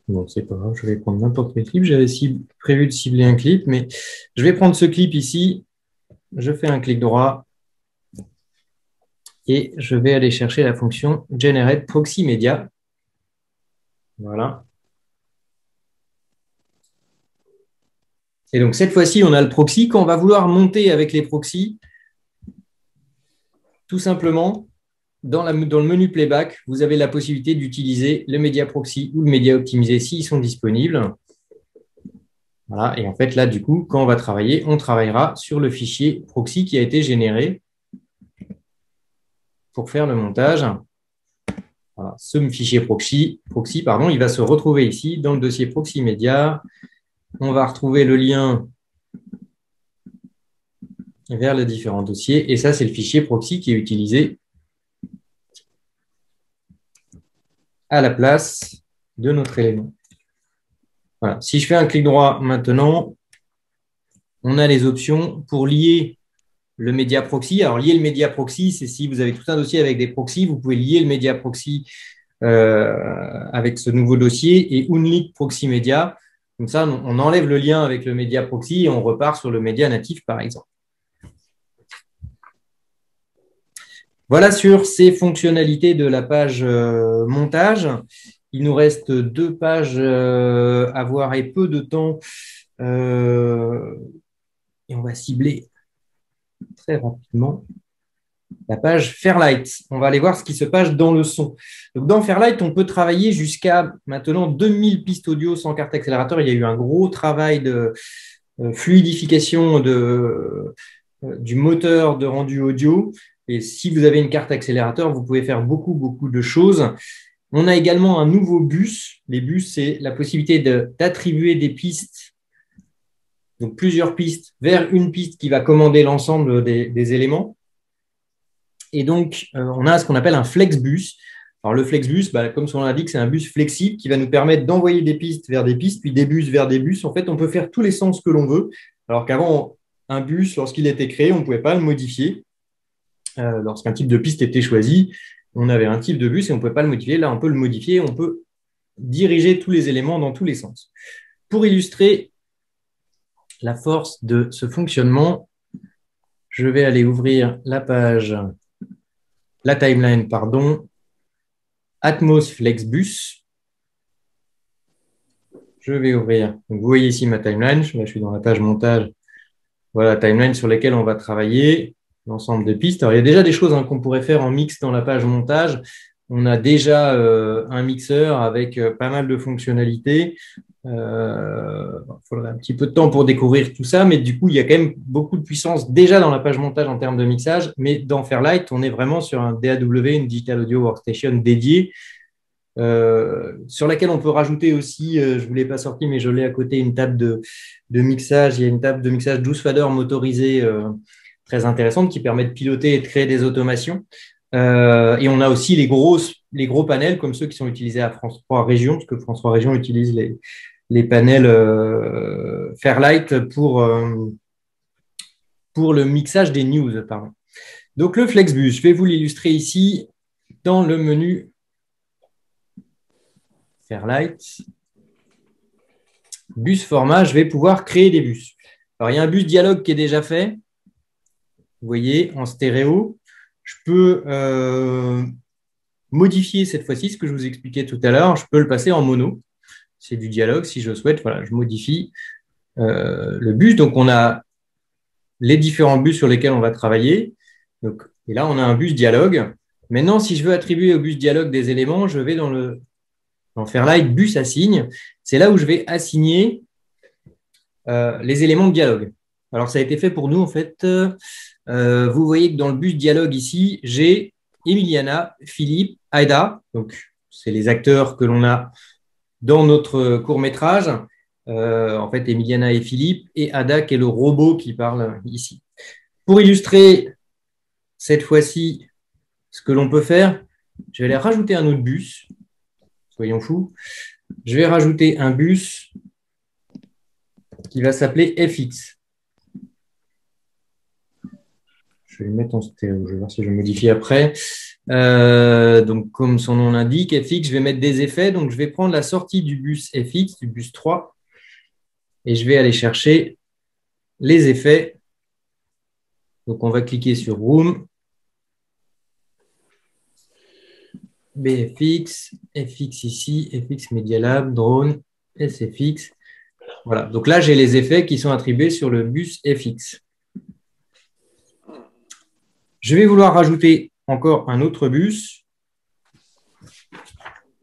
Bon, c'est pas grave, je vais prendre n'importe quel clip. J'avais prévu de cibler un clip, mais je vais prendre ce clip ici. Je fais un clic droit et je vais aller chercher la fonction Generate Proxy Media. Voilà. Et donc, cette fois-ci, on a le proxy. Quand on va vouloir monter avec les proxys, tout simplement, dans le menu playback, vous avez la possibilité d'utiliser le média proxy ou le média optimisé s'ils sont disponibles. Voilà. Et en fait, là, du coup, quand on va travailler, on travaillera sur le fichier proxy qui a été généré pour faire le montage. Voilà. Ce fichier proxy, il va se retrouver ici dans le dossier proxy média. On va retrouver le lien vers les différents dossiers. Et ça, c'est le fichier proxy qui est utilisé à la place de notre élément. Voilà. Si je fais un clic droit maintenant, on a les options pour lier le média proxy. Alors, lier le média proxy, c'est si vous avez tout un dossier avec des proxys, vous pouvez lier le média proxy avec ce nouveau dossier et Unlink Proxy Media. Comme ça, on enlève le lien avec le média proxy et on repart sur le média natif, par exemple. Voilà sur ces fonctionnalités de la page montage. Il nous reste 2 pages à voir et peu de temps. Et on va cibler très rapidement. la page Fairlight. On va aller voir ce qui se passe dans le son. Donc, dans Fairlight, on peut travailler jusqu'à maintenant 2000 pistes audio sans carte accélérateur. Il y a eu un gros travail de fluidification du moteur de rendu audio. Et si vous avez une carte accélérateur, vous pouvez faire beaucoup, beaucoup de choses. On a également un nouveau bus. Les bus, c'est la possibilité d'attribuer des pistes, donc plusieurs pistes, vers une piste qui va commander l'ensemble des éléments. Et donc, on a ce qu'on appelle un flexbus. Alors, le flexbus, comme son nom l'indique, c'est un bus flexible qui va nous permettre d'envoyer des pistes vers des pistes, puis des bus vers des bus. En fait, on peut faire tous les sens que l'on veut, alors qu'avant, un bus, lorsqu'il était créé, on ne pouvait pas le modifier. Lorsqu'un type de piste était choisi, on avait un type de bus et on ne pouvait pas le modifier. Là, on peut le modifier, on peut diriger tous les éléments dans tous les sens. Pour illustrer la force de ce fonctionnement, je vais aller ouvrir la timeline, Atmos Flexbus. Je vais ouvrir. Donc, vous voyez ici ma timeline. Là, je suis dans la page montage. Voilà la timeline sur laquelle on va travailler. L'ensemble de pistes. Alors, il y a déjà des choses qu'on pourrait faire en mix dans la page montage. On a déjà un mixeur avec pas mal de fonctionnalités. Il faudrait un petit peu de temps pour découvrir tout ça, mais du coup, il y a quand même beaucoup de puissance déjà dans la page montage en termes de mixage. Mais dans Fairlight, on est vraiment sur un DAW, une Digital Audio Workstation dédiée, sur laquelle on peut rajouter aussi, je ne vous l'ai pas sorti, mais je l'ai à côté, une table de mixage. Il y a une table de mixage 12 faders motorisée très intéressante qui permet de piloter et de créer des automations. Et on a aussi les gros panels comme ceux qui sont utilisés à France 3 Région, parce que France 3 Région utilise les panels Fairlight pour le mixage des news. Pardon. Donc le Flexbus, je vais vous l'illustrer ici dans le menu Fairlight. Bus format, je vais pouvoir créer des bus. Alors il y a un bus dialogue qui est déjà fait. Vous voyez, en stéréo. Je peux modifier cette fois-ci ce que je vous expliquais tout à l'heure. Je peux le passer en mono. C'est du dialogue. Si je souhaite, voilà, je modifie le bus. Donc, on a les différents bus sur lesquels on va travailler. Donc, et là, on a un bus dialogue. Maintenant, si je veux attribuer au bus dialogue des éléments, je vais dans Fairlight bus assigne. C'est là où je vais assigner les éléments de dialogue. Alors, ça a été fait pour nous, en fait. Vous voyez que dans le bus dialogue ici, j'ai Emiliana, Philippe, Aida. Donc, c'est les acteurs que l'on a dans notre court-métrage. En fait, Emiliana et Philippe, et Ada qui est le robot qui parle ici. Pour illustrer cette fois-ci ce que l'on peut faire, je vais aller rajouter un autre bus. Soyons fous. Je vais rajouter un bus qui va s'appeler FX. Je vais le mettre en stéréo, je vais voir si je modifie après. Donc, comme son nom l'indique, FX, je vais mettre des effets. Donc, je vais prendre la sortie du bus FX, du bus 3, et je vais aller chercher les effets. Donc, on va cliquer sur Room, BFX, FX ici, FX Media Lab, Drone, SFX. Voilà, donc là, j'ai les effets qui sont attribués sur le bus FX. Je vais vouloir rajouter encore un autre bus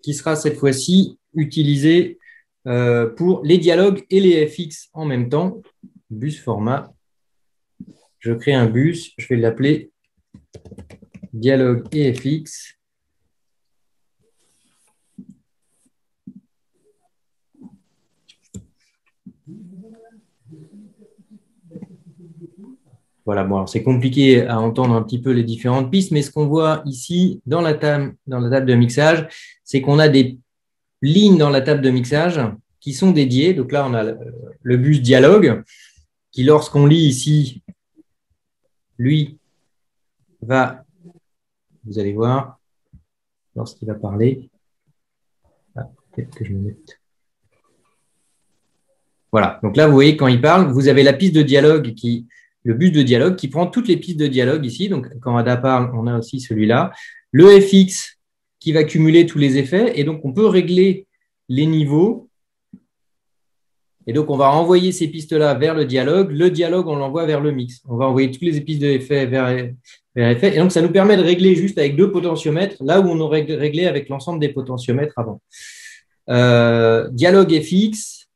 qui sera cette fois-ci utilisé pour les dialogues et les FX en même temps. Bus format. Je crée un bus, je vais l'appeler dialogue et FX. Voilà, bon, c'est compliqué à entendre un petit peu les différentes pistes, mais ce qu'on voit ici dans la table de mixage, c'est qu'on a des lignes dans la table de mixage qui sont dédiées. Donc là, on a le bus dialogue qui, lorsqu'on lit ici, lui, va, vous allez voir, lorsqu'il va parler, peut-être que je me mette. Voilà, donc là, vous voyez, quand il parle, vous avez la piste de dialogue le bus de dialogue qui prend toutes les pistes de dialogue ici. Donc, quand Ada parle, on a aussi celui-là. Le FX qui va cumuler tous les effets. Et donc, on peut régler les niveaux Et donc, on va envoyer ces pistes-là vers le dialogue. Le dialogue, on l'envoie vers le mix. On va envoyer toutes les pistes de effet vers effet. Et donc, ça nous permet de régler juste avec 2 potentiomètres, là où on aurait réglé avec l'ensemble des potentiomètres avant. Dialogue FX.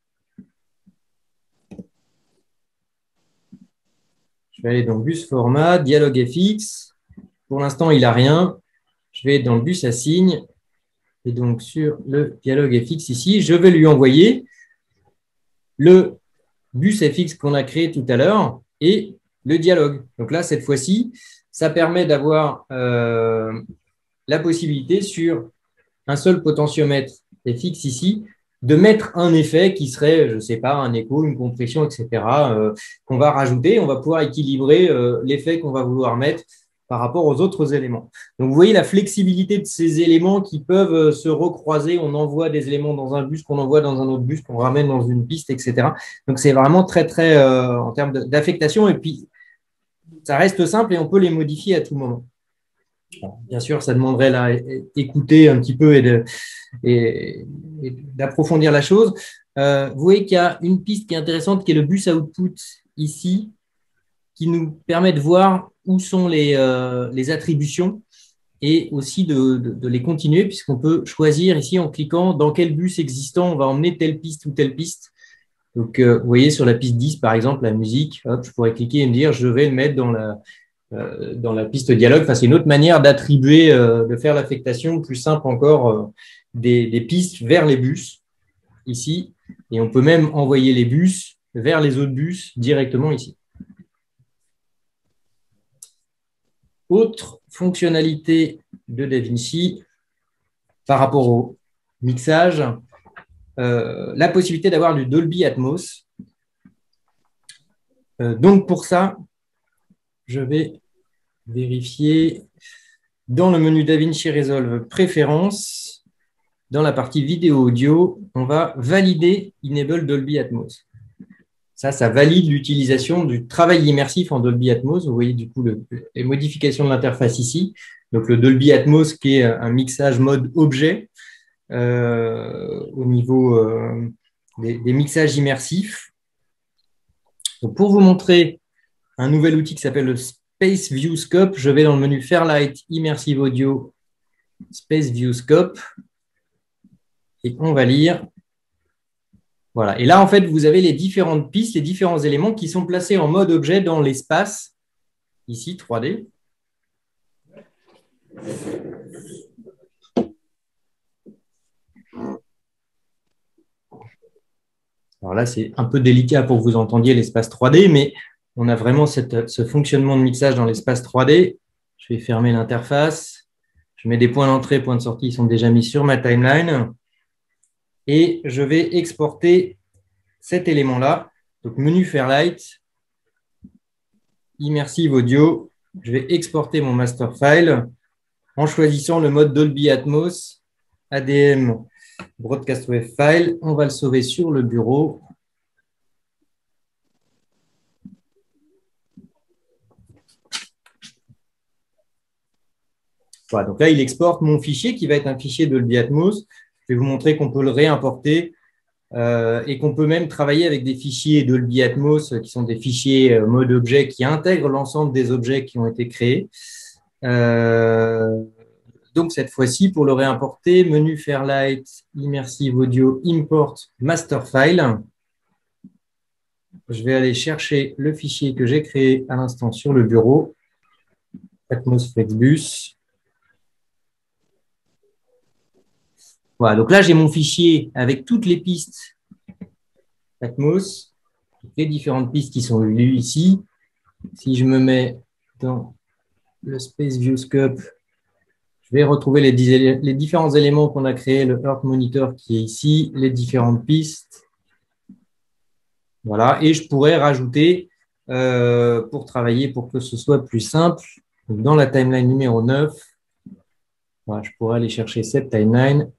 Je vais aller dans bus format, dialogue FX. Pour l'instant, il n'a rien. Je vais dans le bus assigne. Et donc, sur le dialogue FX ici, je vais lui envoyer le bus FX qu'on a créé tout à l'heure et le dialogue. Donc là, cette fois-ci, ça permet d'avoir la possibilité sur un seul potentiomètre FX ici, de mettre un effet qui serait, je ne sais pas, un écho, une compression, etc., qu'on va rajouter. On va pouvoir équilibrer l'effet qu'on va vouloir mettre par rapport aux autres éléments. Donc, vous voyez la flexibilité de ces éléments qui peuvent se recroiser. On envoie des éléments dans un bus, qu'on envoie dans un autre bus, qu'on ramène dans une piste, etc. Donc, c'est vraiment très, très, en termes d'affectation. Et puis, ça reste simple et on peut les modifier à tout moment. Bien sûr, ça demanderait d'écouter un petit peu et d'approfondir la chose. Vous voyez qu'il y a une piste qui est intéressante, qui est le bus output ici, qui nous permet de voir où sont les attributions et aussi de les continuer, puisqu'on peut choisir ici en cliquant dans quel bus existant on va emmener telle piste ou telle piste. Donc, vous voyez sur la piste 10, par exemple, la musique, hop, je pourrais cliquer et me dire je vais le mettre dans la piste dialogue. Enfin, c'est une autre manière d'attribuer, de faire l'affectation plus simple encore des pistes vers les bus ici. Et on peut même envoyer les bus vers les autres bus directement ici. Autre fonctionnalité de DaVinci par rapport au mixage, la possibilité d'avoir du Dolby Atmos. Donc pour ça, je vais vérifier dans le menu DaVinci Resolve Préférences, dans la partie vidéo audio, on va valider Enable Dolby Atmos. Ça valide l'utilisation du travail immersif en Dolby Atmos. Vous voyez du coup les modifications de l'interface ici. Donc le Dolby Atmos qui est un mixage mode objet au niveau des mixages immersifs. Donc pour vous montrer un nouvel outil qui s'appelle le Space View Scope, je vais dans le menu Fairlight Immersive Audio Space View Scope et on va lire. Voilà. Et là, en fait, vous avez les différentes pistes, les différents éléments qui sont placés en mode objet dans l'espace, ici, 3D. Alors là, c'est un peu délicat pour que vous entendiez l'espace 3D, mais on a vraiment ce fonctionnement de mixage dans l'espace 3D. Je vais fermer l'interface. Je mets des points d'entrée, points de sortie, ils sont déjà mis sur ma timeline. Et je vais exporter cet élément-là. Donc, menu Fairlight, Immersive Audio. Je vais exporter mon master file en choisissant le mode Dolby Atmos, ADM Broadcast Wave File. On va le sauver sur le bureau. Voilà, donc là, il exporte mon fichier qui va être un fichier Dolby Atmos. Je vais vous montrer qu'on peut le réimporter et qu'on peut même travailler avec des fichiers Dolby Atmos qui sont des fichiers mode objet qui intègrent l'ensemble des objets qui ont été créés. Donc, cette fois-ci, pour le réimporter, menu Fairlight, Immersive Audio, Import, Master File. Je vais aller chercher le fichier que j'ai créé à l'instant sur le bureau, Atmos Flexbus. Voilà, donc là, j'ai mon fichier avec toutes les pistes Atmos, les différentes pistes qui sont lues ici. Si je me mets dans le Space View Scope, je vais retrouver les différents éléments qu'on a créés, le Earth Monitor qui est ici, les différentes pistes. Voilà, et je pourrais rajouter, pour travailler, pour que ce soit plus simple, dans la timeline numéro 9, voilà, je pourrais aller chercher cette timeline.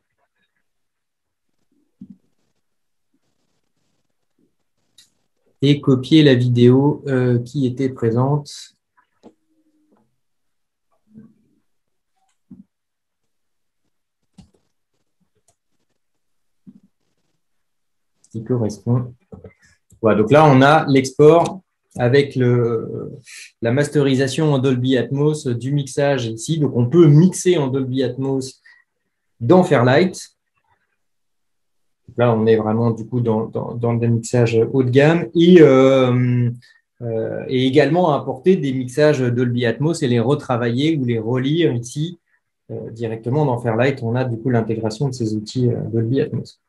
Et copier la vidéo qui était présente. Qui correspond Voilà, donc là, on a l'export avec la masterisation en Dolby Atmos du mixage ici. Donc, on peut mixer en Dolby Atmos dans Fairlight. Là, on est vraiment du coup dans le mixage haut de gamme et également apporter des mixages Dolby Atmos et les retravailler ou les relire ici directement dans Fairlight. On a du coup l'intégration de ces outils Dolby Atmos.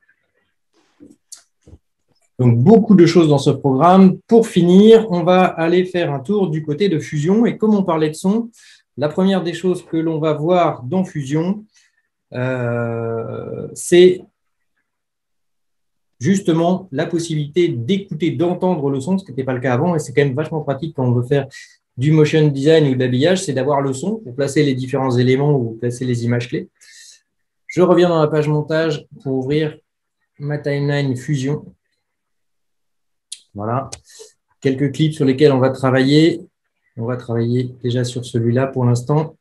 Donc, beaucoup de choses dans ce programme. Pour finir, on va aller faire un tour du côté de Fusion. Et comme on parlait de son, la première des choses que l'on va voir dans Fusion, c'est justement la possibilité d'écouter, d'entendre le son, ce qui n'était pas le cas avant. Et c'est quand même vachement pratique quand on veut faire du motion design ou de l'habillage, c'est d'avoir le son pour placer les différents éléments ou placer les images clés. Je reviens dans la page montage pour ouvrir ma timeline Fusion. Voilà, quelques clips sur lesquels on va travailler. On va travailler déjà sur celui-là pour l'instant.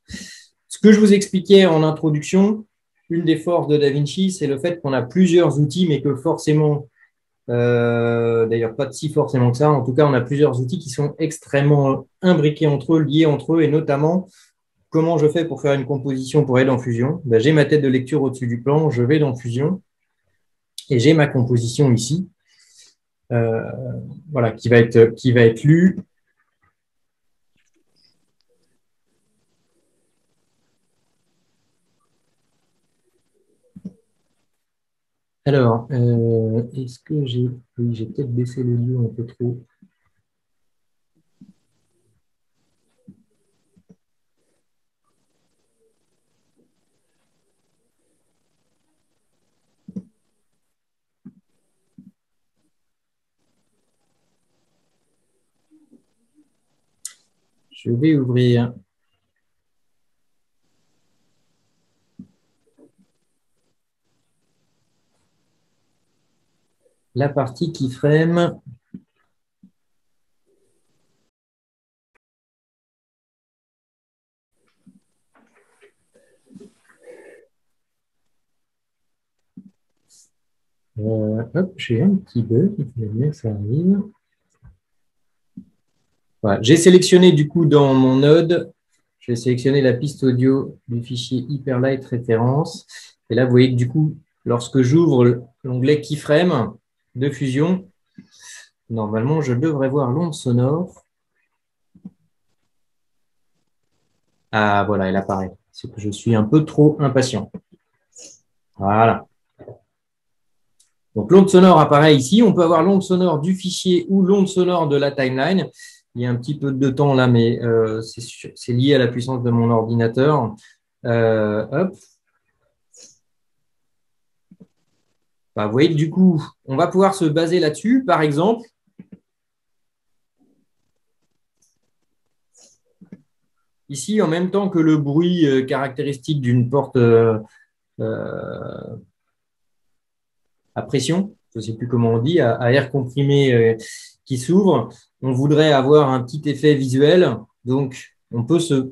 Ce que je vous expliquais en introduction, une des forces de DaVinci, c'est le fait qu'on a plusieurs outils, mais que forcément, d'ailleurs pas si forcément que ça, en tout cas, on a plusieurs outils qui sont extrêmement imbriqués entre eux, liés entre eux, et notamment, comment je fais pour faire une composition pour aller dans Fusion? Ben, j'ai ma tête de lecture au-dessus du plan, je vais dans Fusion, et j'ai ma composition ici. Voilà, qui va être lu. Alors, est-ce que j'ai... Oui, j'ai peut-être baissé le lieu un peu trop. Je vais ouvrir la partie keyframe. Hop, j'ai un petit bug, il faut bien que ça arrive. Voilà. J'ai sélectionné du coup dans mon node, je vais sélectionner la piste audio du fichier Hyperlight référence. Et là, vous voyez que du coup, lorsque j'ouvre l'onglet Keyframe de Fusion, normalement, je devrais voir l'onde sonore. Ah, voilà, elle apparaît. C'est que je suis un peu trop impatient. Voilà. Donc, l'onde sonore apparaît ici. On peut avoir l'onde sonore du fichier ou l'onde sonore de la timeline. Il y a un petit peu de temps là, mais c'est lié à la puissance de mon ordinateur. Hop. Bah, vous voyez, du coup, on va pouvoir se baser là-dessus. Par exemple, ici, en même temps que le bruit caractéristique d'une porte à pression, je ne sais plus comment on dit, à air comprimé qui s'ouvre, on voudrait avoir un petit effet visuel. Donc, on peut se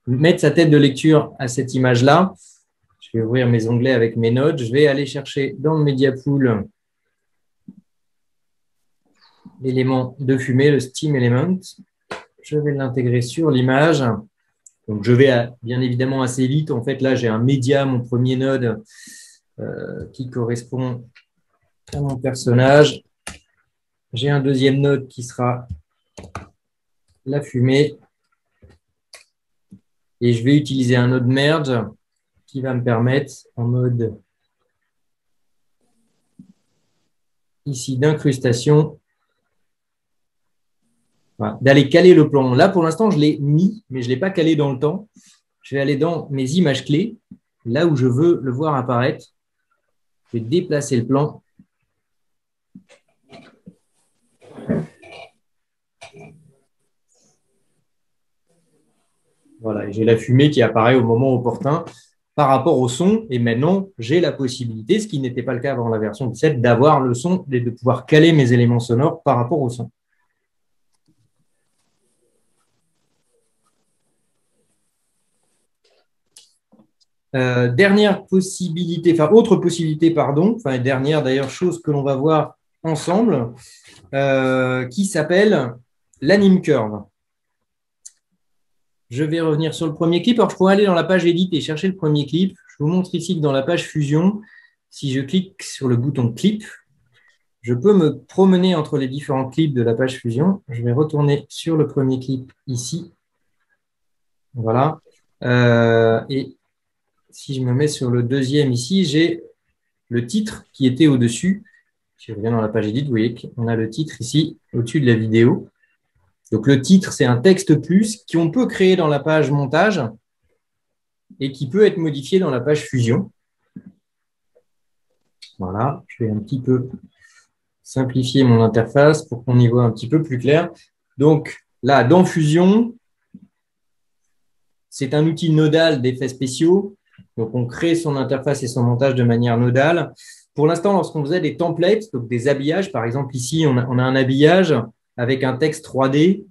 mettre sa tête de lecture à cette image-là. Je vais ouvrir mes onglets avec mes notes. Je vais aller chercher dans le Media Pool l'élément de fumée, le Steam Element. Je vais l'intégrer sur l'image. Donc, je vais bien évidemment assez vite. En fait, là, j'ai un média, mon premier node, qui correspond à mon personnage. J'ai un deuxième node qui sera la fumée. Et je vais utiliser un node merge qui va me permettre, en mode ici d'incrustation, voilà, d'aller caler le plan. Là, pour l'instant, je l'ai mis, mais je ne l'ai pas calé dans le temps. Je vais aller dans mes images clés, là où je veux le voir apparaître. Je vais déplacer le plan. Voilà, j'ai la fumée qui apparaît au moment opportun par rapport au son. Et maintenant, j'ai la possibilité, ce qui n'était pas le cas avant la version 17, d'avoir le son et de pouvoir caler mes éléments sonores par rapport au son. Dernière possibilité, enfin autre possibilité, pardon, enfin dernière d'ailleurs chose que l'on va voir ensemble qui s'appelle l'Anim Curve. Je vais revenir sur le premier clip. Alors, je pourrais aller dans la page Edit et chercher le premier clip. Je vous montre ici que dans la page Fusion, si je clique sur le bouton Clip, je peux me promener entre les différents clips de la page Fusion. Je vais retourner sur le premier clip ici. Voilà. Et si je me mets sur le deuxième ici, j'ai le titre qui était au-dessus. Si je reviens dans la page Edit, vous voyez qu'on a le titre ici, au-dessus de la vidéo. Donc, le titre, c'est un texte plus qu'on peut créer dans la page montage et qui peut être modifié dans la page Fusion. Voilà, je vais un petit peu simplifier mon interface pour qu'on y voit un petit peu plus clair. Donc, là, dans Fusion, c'est un outil nodal d'effets spéciaux. Donc, on crée son interface et son montage de manière nodale. Pour l'instant, lorsqu'on faisait des templates, donc des habillages, par exemple, ici, on a un habillage avec un texte 3D,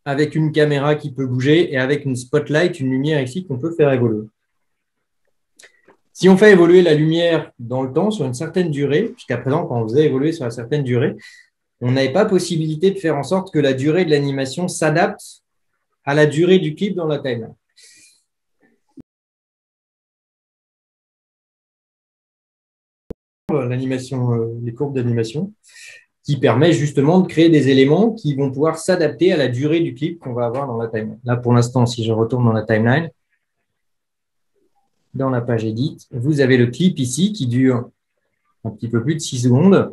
avec une caméra qui peut bouger et avec une spotlight, une lumière ici qu'on peut faire évoluer. Si on fait évoluer la lumière dans le temps sur une certaine durée, jusqu'à présent, quand on faisait évoluer sur une certaine durée, on n'avait pas possibilité de faire en sorte que la durée de l'animation s'adapte à la durée du clip dans la timeline. L'animation, les courbes d'animation, qui permet justement de créer des éléments qui vont pouvoir s'adapter à la durée du clip qu'on va avoir dans la timeline. Là, pour l'instant, si je retourne dans la timeline, dans la page Edit, vous avez le clip ici qui dure un petit peu plus de 6 secondes.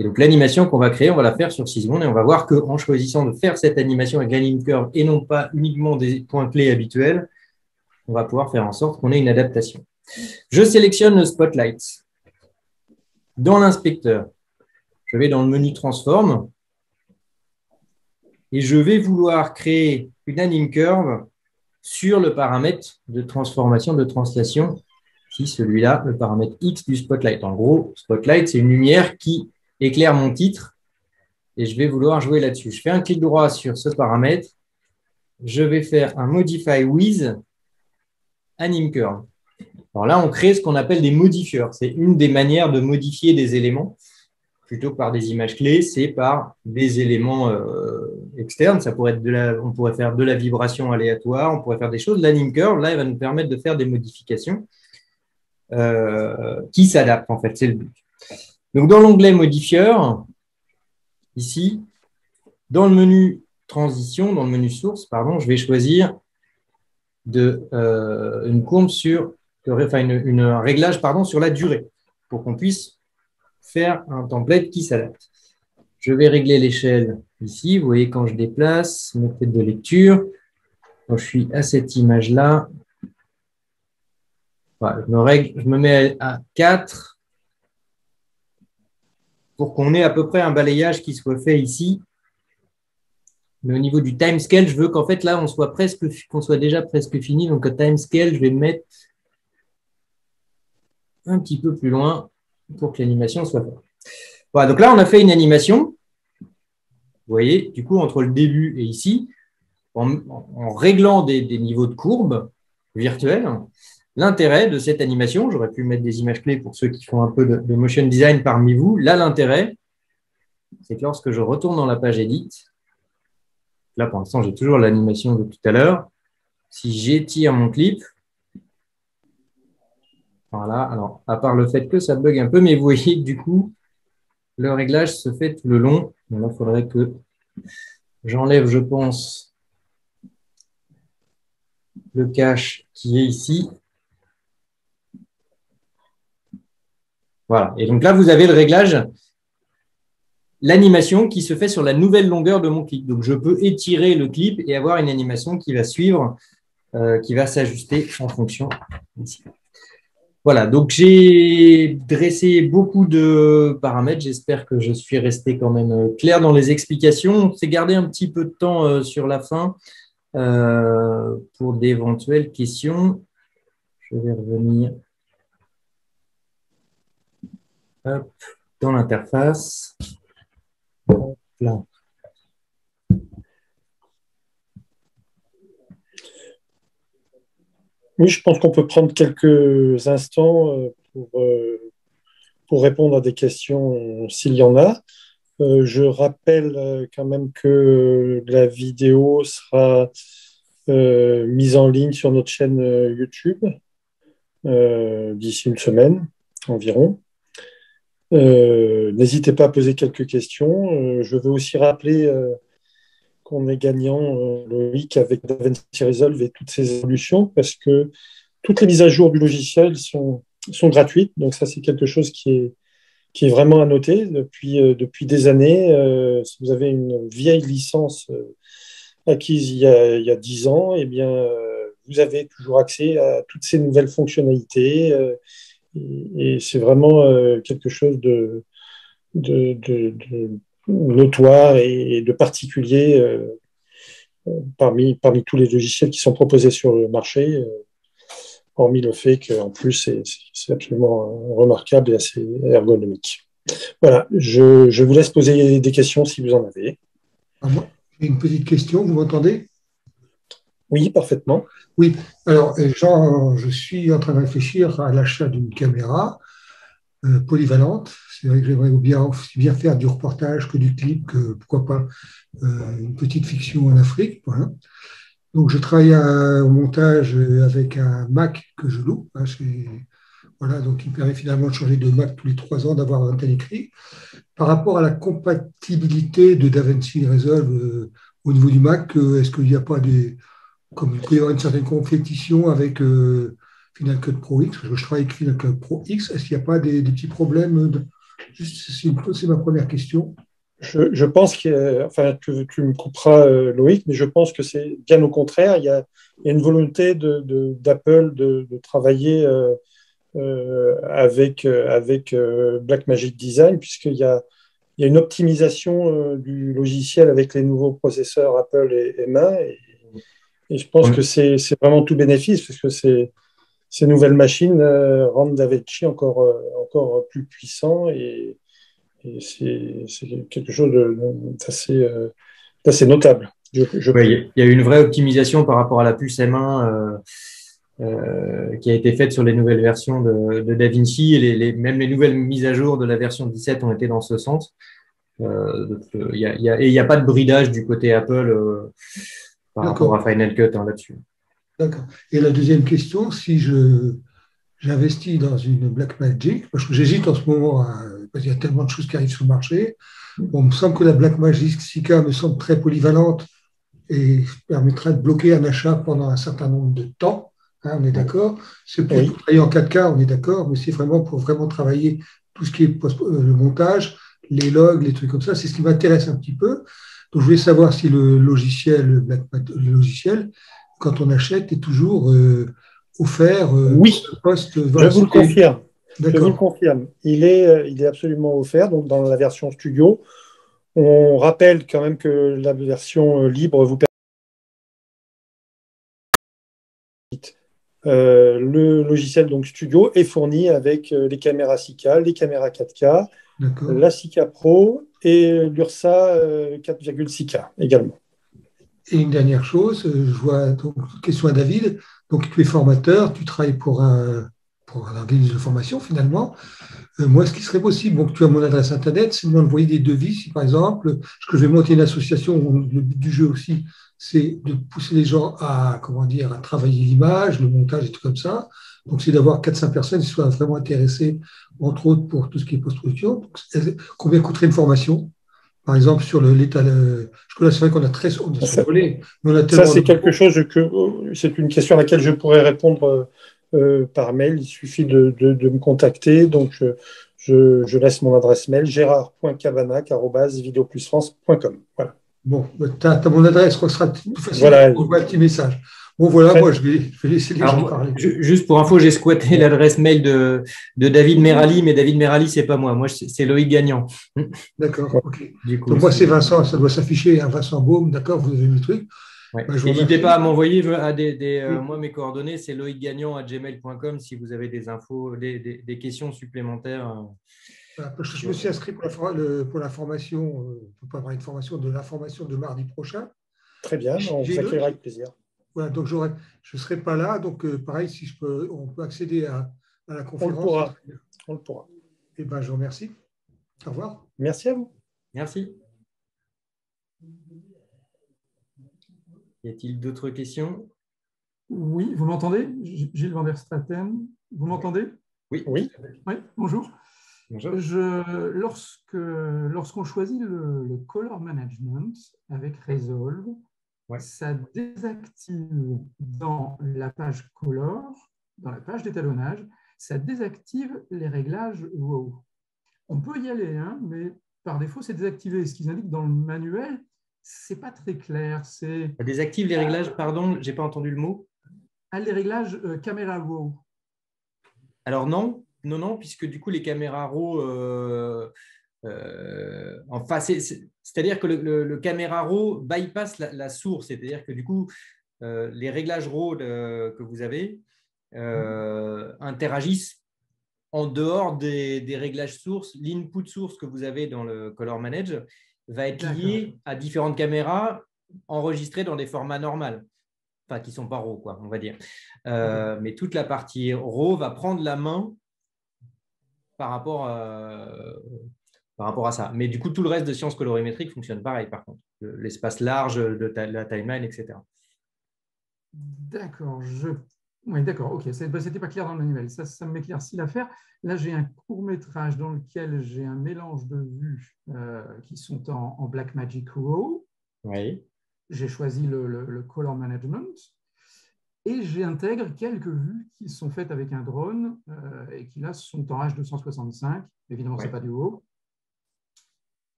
Et donc, l'animation qu'on va créer, on va la faire sur 6 secondes et on va voir qu'en choisissant de faire cette animation avec l'Anim Curve et non pas uniquement des points clés habituels, on va pouvoir faire en sorte qu'on ait une adaptation. Je sélectionne le Spotlight. Dans l'inspecteur, je vais dans le menu Transform et je vais vouloir créer une Anim Curve sur le paramètre de transformation, de translation, si celui-là, le paramètre X du Spotlight. En gros, Spotlight, c'est une lumière qui éclaire mon titre et je vais vouloir jouer là-dessus. Je fais un clic droit sur ce paramètre. Je vais faire un Modify with Anim Curve. Alors là, on crée ce qu'on appelle des modifieurs. C'est une des manières de modifier des éléments. Plutôt que par des images clés, c'est par des éléments externes. Ça pourrait être on pourrait faire de la vibration aléatoire, on pourrait faire des choses. L'Anim Curve, là, il va nous permettre de faire des modifications qui s'adaptent, en fait. C'est le but. Donc, dans l'onglet modifieur, ici, dans le menu transition, dans le menu source, pardon, je vais choisir une courbe un réglage sur la durée pour qu'on puisse faire un template qui s'adapte. Je vais régler l'échelle ici. Vous voyez, quand je déplace mes têtes de lecture, quand je suis à cette image-là, voilà, je me mets à 4 pour qu'on ait à peu près un balayage qui soit fait ici. Mais au niveau du time scale, je veux qu'en fait, là, qu'on soit déjà presque fini. Donc, le time scale, je vais le mettre un petit peu plus loin pour que l'animation soit faite. Voilà, donc là, on a fait une animation. Vous voyez, du coup, entre le début et ici, en réglant des niveaux de courbe virtuels, l'intérêt de cette animation, j'aurais pu mettre des images clés pour ceux qui font un peu de motion design parmi vous. Là, l'intérêt, c'est que lorsque je retourne dans la page Edit, là, pour l'instant, j'ai toujours l'animation de tout à l'heure. Si j'étire mon clip, voilà, alors, à part le fait que ça bug un peu, mais vous voyez que du coup, le réglage se fait tout le long. Donc là, il faudrait que j'enlève, je pense, le cache qui est ici. Voilà. Et donc là, vous avez le réglage, l'animation qui se fait sur la nouvelle longueur de mon clip. Donc, je peux étirer le clip et avoir une animation qui va suivre, qui va s'ajuster en fonction ici. Voilà, donc j'ai dressé beaucoup de paramètres. J'espère que je suis resté quand même clair dans les explications. On s'est gardé un petit peu de temps sur la fin pour d'éventuelles questions. Je vais revenir dans l'interface. Là. Oui, je pense qu'on peut prendre quelques instants pour pour répondre à des questions s'il y en a. Je rappelle quand même que la vidéo sera mise en ligne sur notre chaîne YouTube d'ici une semaine environ. N'hésitez pas à poser quelques questions. Je veux aussi rappeler qu'on est gagnant, Loïc, avec DaVinci Resolve et toutes ses évolutions, parce que toutes les mises à jour du logiciel sont gratuites. Donc ça, c'est quelque chose qui est vraiment à noter depuis des années. Si vous avez une vieille licence acquise il y a 10 ans, eh bien, vous avez toujours accès à toutes ces nouvelles fonctionnalités. Et c'est vraiment quelque chose de notoire et de particulier parmi tous les logiciels qui sont proposés sur le marché, hormis le fait qu'en plus, c'est absolument remarquable et assez ergonomique. Voilà, je vous laisse poser des questions si vous en avez. Moi, j'ai une petite question, vous m'entendez? Oui, parfaitement. Oui, alors Jean, je suis en train de réfléchir à l'achat d'une caméra polyvalente. C'est vrai que j'aimerais aussi bien faire du reportage que du clip, que pourquoi pas une petite fiction en Afrique. Voilà. Donc je travaille au montage avec un Mac que je loue. Hein, voilà, donc il me permet finalement de changer de Mac tous les 3 ans, d'avoir un tel écrit. Par rapport à la compatibilité de DaVinci Resolve au niveau du Mac, est-ce qu'il n'y a pas comme il peut y avoir une certaine compétition avec Final Cut Pro X, parce que je travaille avec Final Cut Pro X, est-ce qu'il n'y a pas des petits problèmes c'est ma première question. Je pense enfin, que tu me couperas, Loïc, mais je pense que c'est bien au contraire. Il y a une volonté d'Apple de travailler avec Blackmagic Design, puisqu'il y a une optimisation du logiciel avec les nouveaux processeurs Apple et M1. Et je pense que c'est vraiment tout bénéfice, parce que ces nouvelles machines rendent DaVinci encore plus puissant. Et c'est quelque chose d'assez notable. Oui, il y a eu une vraie optimisation par rapport à la puce M1 qui a été faite sur les nouvelles versions de DaVinci, et même les nouvelles mises à jour de la version 17 ont été dans ce sens. Il n'y a pas de bridage du côté Apple par rapport à Final Cut là-dessus. D'accord. Et la deuxième question, si j'investis dans une Blackmagic, parce que j'hésite en ce moment, parce qu'il y a tellement de choses qui arrivent sur le marché. Bon, il me semble que la Blackmagic Sika me semble très polyvalente et permettra de bloquer un achat pendant un certain nombre de temps. Hein, on est d'accord. C'est plus pour travailler en 4K, on est d'accord, mais c'est vraiment pour vraiment travailler tout ce qui est le montage, les logs, les trucs comme ça. C'est ce qui m'intéresse un petit peu. Donc, je voulais savoir si le logiciel, quand on achète, est toujours offert oui, post. Voilà, je vous le confirme. Je vous le confirme. Il est absolument offert donc dans la version studio. On rappelle quand même que la version libre vous permet le logiciel donc studio est fourni avec les caméras 6K, les caméras 4K, la 6K Pro et l'Ursa 4,6K également. Et une dernière chose, je vois donc question à David. Donc tu es formateur, tu travailles pour un organisme de formation finalement. Moi, ce qui serait possible, donc tu as mon adresse internet, c'est de m'envoyer des devis. Si par exemple, parce que je vais monter une association, le but du jeu aussi, c'est de pousser les gens à travailler l'image, le montage et tout comme ça. Donc c'est d'avoir 4-5 personnes qui soient vraiment intéressées, entre autres pour tout ce qui est post-production. Combien coûterait une formation? Par exemple, sur l'état. Parce que là, c'est vrai qu'on a survolé, mais on a tellement. Ça, c'est quelque chose c'est une question à laquelle je pourrais répondre par mail. Il suffit de me contacter. Donc, je laisse mon adresse mail gerard.cabanac@videoplusfrance.com. Voilà. Bon, tu as mon adresse, ce sera plus facile. Voilà. On voit un petit message. Bon, voilà, moi, je vais laisser les gens parler. Juste pour info, j'ai squatté l'adresse mail de David Merali, mais David Merali, c'est pas moi. Moi, c'est Loïc Gagnant. D'accord, ok. Donc, moi, c'est Vincent, ça doit s'afficher, hein, Vincent Baume, d'accord, vous avez le truc. Ouais. N'hésitez pas à m'envoyer moi, mes coordonnées, c'est loicgagnant@gmail.com si vous avez des infos, des questions supplémentaires. Parce que je me suis inscrit pour la formation, on peut avoir une formation de l'information de mardi prochain. Très bien, on vous accueillera avec plaisir. Voilà, donc je ne serai pas là, donc pareil, si on peut accéder à la conférence. On le pourra. Eh ben, je vous remercie. Au revoir. Merci à vous. Merci. Y a-t-il d'autres questions? Oui, vous m'entendez? Gilles Van der Straten, vous m'entendez? Oui. Oui. Oui, bonjour. Bonjour. Lorsqu'on choisit le color management avec Resolve, Ouais. ça désactive dans la page color, dans la page d'étalonnage, ça désactive les réglages RAW. On peut y aller, hein, mais par défaut, c'est désactivé. Ce qu'ils indiquent dans le manuel, c'est pas très clair. C'est Ça désactive les réglages, pardon, j'ai pas entendu le mot. les réglages caméra RAW. Alors non, puisque du coup les caméras RAW, enfin c'est-à-dire que le caméra RAW bypass la source, c'est-à-dire que du coup les réglages RAW que vous avez interagissent en dehors des réglages sources. L'input source que vous avez dans le Color Manage va être lié à différentes caméras enregistrées dans des formats normaux. Enfin, qui ne sont pas RAW, quoi, on va dire. Mais toute la partie RAW va prendre la main par rapport à ça. Mais du coup, tout le reste de sciences colorimétriques fonctionne pareil, par contre. L'espace large de la timeline, etc. D'accord, oui, d'accord, ok, c'était pas clair dans le manuel, ça m'éclaircit l'affaire. Là, j'ai un court-métrage dans lequel j'ai un mélange de vues qui sont en Blackmagic RAW. Oui. J'ai choisi le color management et j'intègre quelques vues qui sont faites avec un drone et qui là sont en H265. Évidemment, c'est pas du RAW.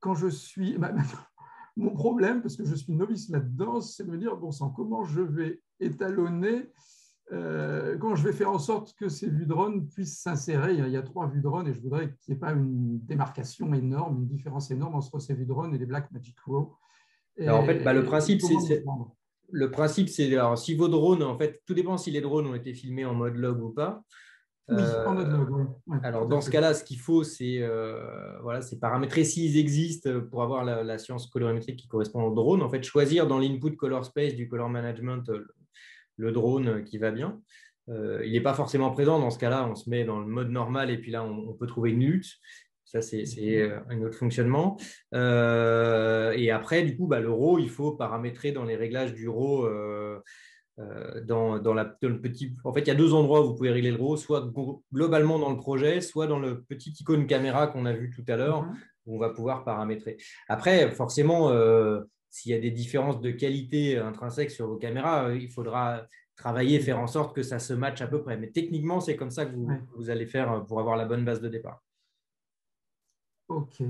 Quand je suis... mon problème, parce que je suis novice là-dedans, c'est de me dire, bon sang, comment je vais étalonner, comment je vais faire en sorte que ces vues drone puissent s'insérer. Il y a 3 vues drone et je voudrais qu'il n'y ait pas une démarcation énorme, une différence énorme entre ces vues drone et les Blackmagic RAW. Alors, en fait, le principe, c'est alors, si vos drones, en fait, tout dépend si les drones ont été filmés en mode log ou pas. Oui, en mode log, oui. Ouais, alors, dans ce cas-là, ce qu'il faut, c'est paramétrer s'ils existent pour avoir la science colorimétrique qui correspond au drone. En fait, choisir dans l'input color space du color management le drone qui va bien. Il n'est pas forcément présent. Dans ce cas-là, on se met dans le mode normal et puis là, on peut trouver une lutte. Ça, c'est un autre fonctionnement. Et après, du coup, le RAW, il faut paramétrer dans les réglages du RAW. Dans le petit. En fait, il y a 2 endroits où vous pouvez régler le RAW, soit globalement dans le projet, soit dans le petit icône caméra qu'on a vu tout à l'heure, où on va pouvoir paramétrer. Après, forcément, s'il y a des différences de qualité intrinsèques sur vos caméras, il faudra travailler, faire en sorte que ça se matche à peu près. Mais techniquement, c'est comme ça que vous allez faire pour avoir la bonne base de départ. Ok.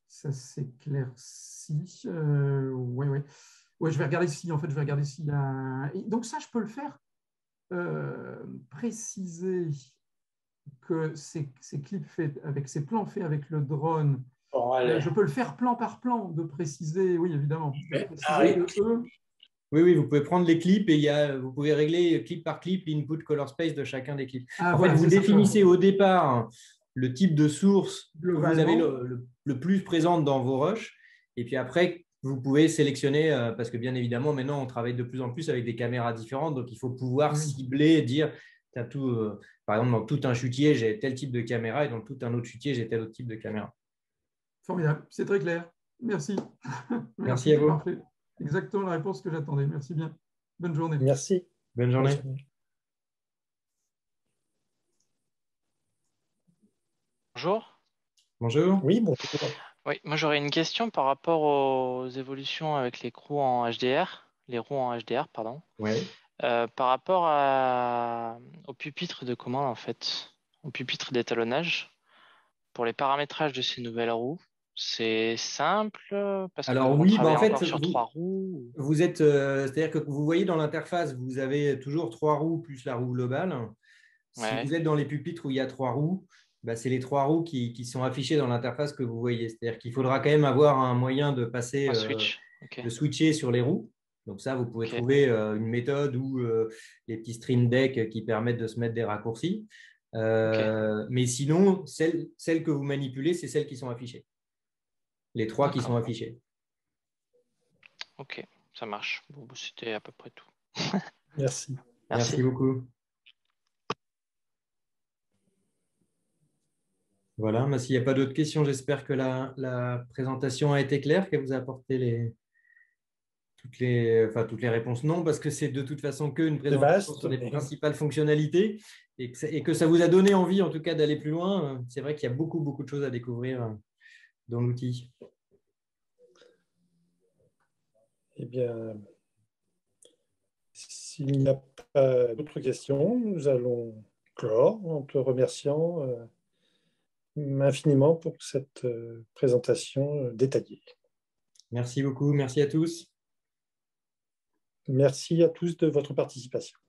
Ça s'éclaircit. Oui. Ouais, je vais regarder si, en fait, je vais regarder s'il y a. Donc ça, je peux le faire. Préciser que ces clips faits avec ces plans faits avec le drone, je peux le faire plan par plan, de préciser. Oui, évidemment. De préciser que eux. Oui, vous pouvez prendre les clips et vous pouvez régler clip par clip l'input color space de chacun des clips. En fait, vous définissez au départ le type de source que vous avez le plus présente dans vos rushs. Et puis après, vous pouvez sélectionner, parce que bien évidemment, maintenant, on travaille de plus en plus avec des caméras différentes. Donc, il faut pouvoir cibler, dire, par exemple, dans tout un chutier, j'ai tel type de caméra et dans tout un autre chutier, j'ai tel autre type de caméra. Formidable, c'est très clair. Merci. Merci à vous. Parfait. Exactement la réponse que j'attendais. Merci bien. Bonne journée. Merci. Bonne journée. Bonjour. Bonjour. Oui, bonjour. Oui, moi j'aurais une question par rapport aux évolutions avec les roues en HDR, pardon. Ouais. Par rapport au pupitre de commande en fait, au pupitre d'étalonnage, pour les paramétrages de ces nouvelles roues, c'est simple parce Alors qu'on oui, travaille en fait, encore sur 3 roues. vous êtes, c'est-à-dire que vous voyez dans l'interface, vous avez toujours 3 roues plus la roue globale. Si vous êtes dans les pupitres où il y a 3 roues, c'est les 3 roues qui sont affichées dans l'interface que vous voyez. C'est-à-dire qu'il faudra quand même avoir un moyen de passer, de switcher sur les roues. Donc ça, vous pouvez trouver une méthode ou les petits stream decks qui permettent de se mettre des raccourcis. Mais sinon, celles que vous manipulez, c'est celles qui sont affichées. Les 3 qui sont affichées. Ok, ça marche. Bon, c'était à peu près tout. Merci. Merci beaucoup. Voilà, s'il n'y a pas d'autres questions, j'espère que la présentation a été claire, qu'elle vous a apporté toutes les réponses. Non, parce que c'est de toute façon qu'une présentation vaste, sur les mais- principales fonctionnalités et que ça vous a donné envie, en tout cas, d'aller plus loin. C'est vrai qu'il y a beaucoup, beaucoup de choses à découvrir dans l'outil. Eh bien, s'il n'y a pas d'autres questions, nous allons clore en te remerciant infiniment pour cette présentation détaillée. Merci beaucoup, merci à tous. Merci à tous de votre participation.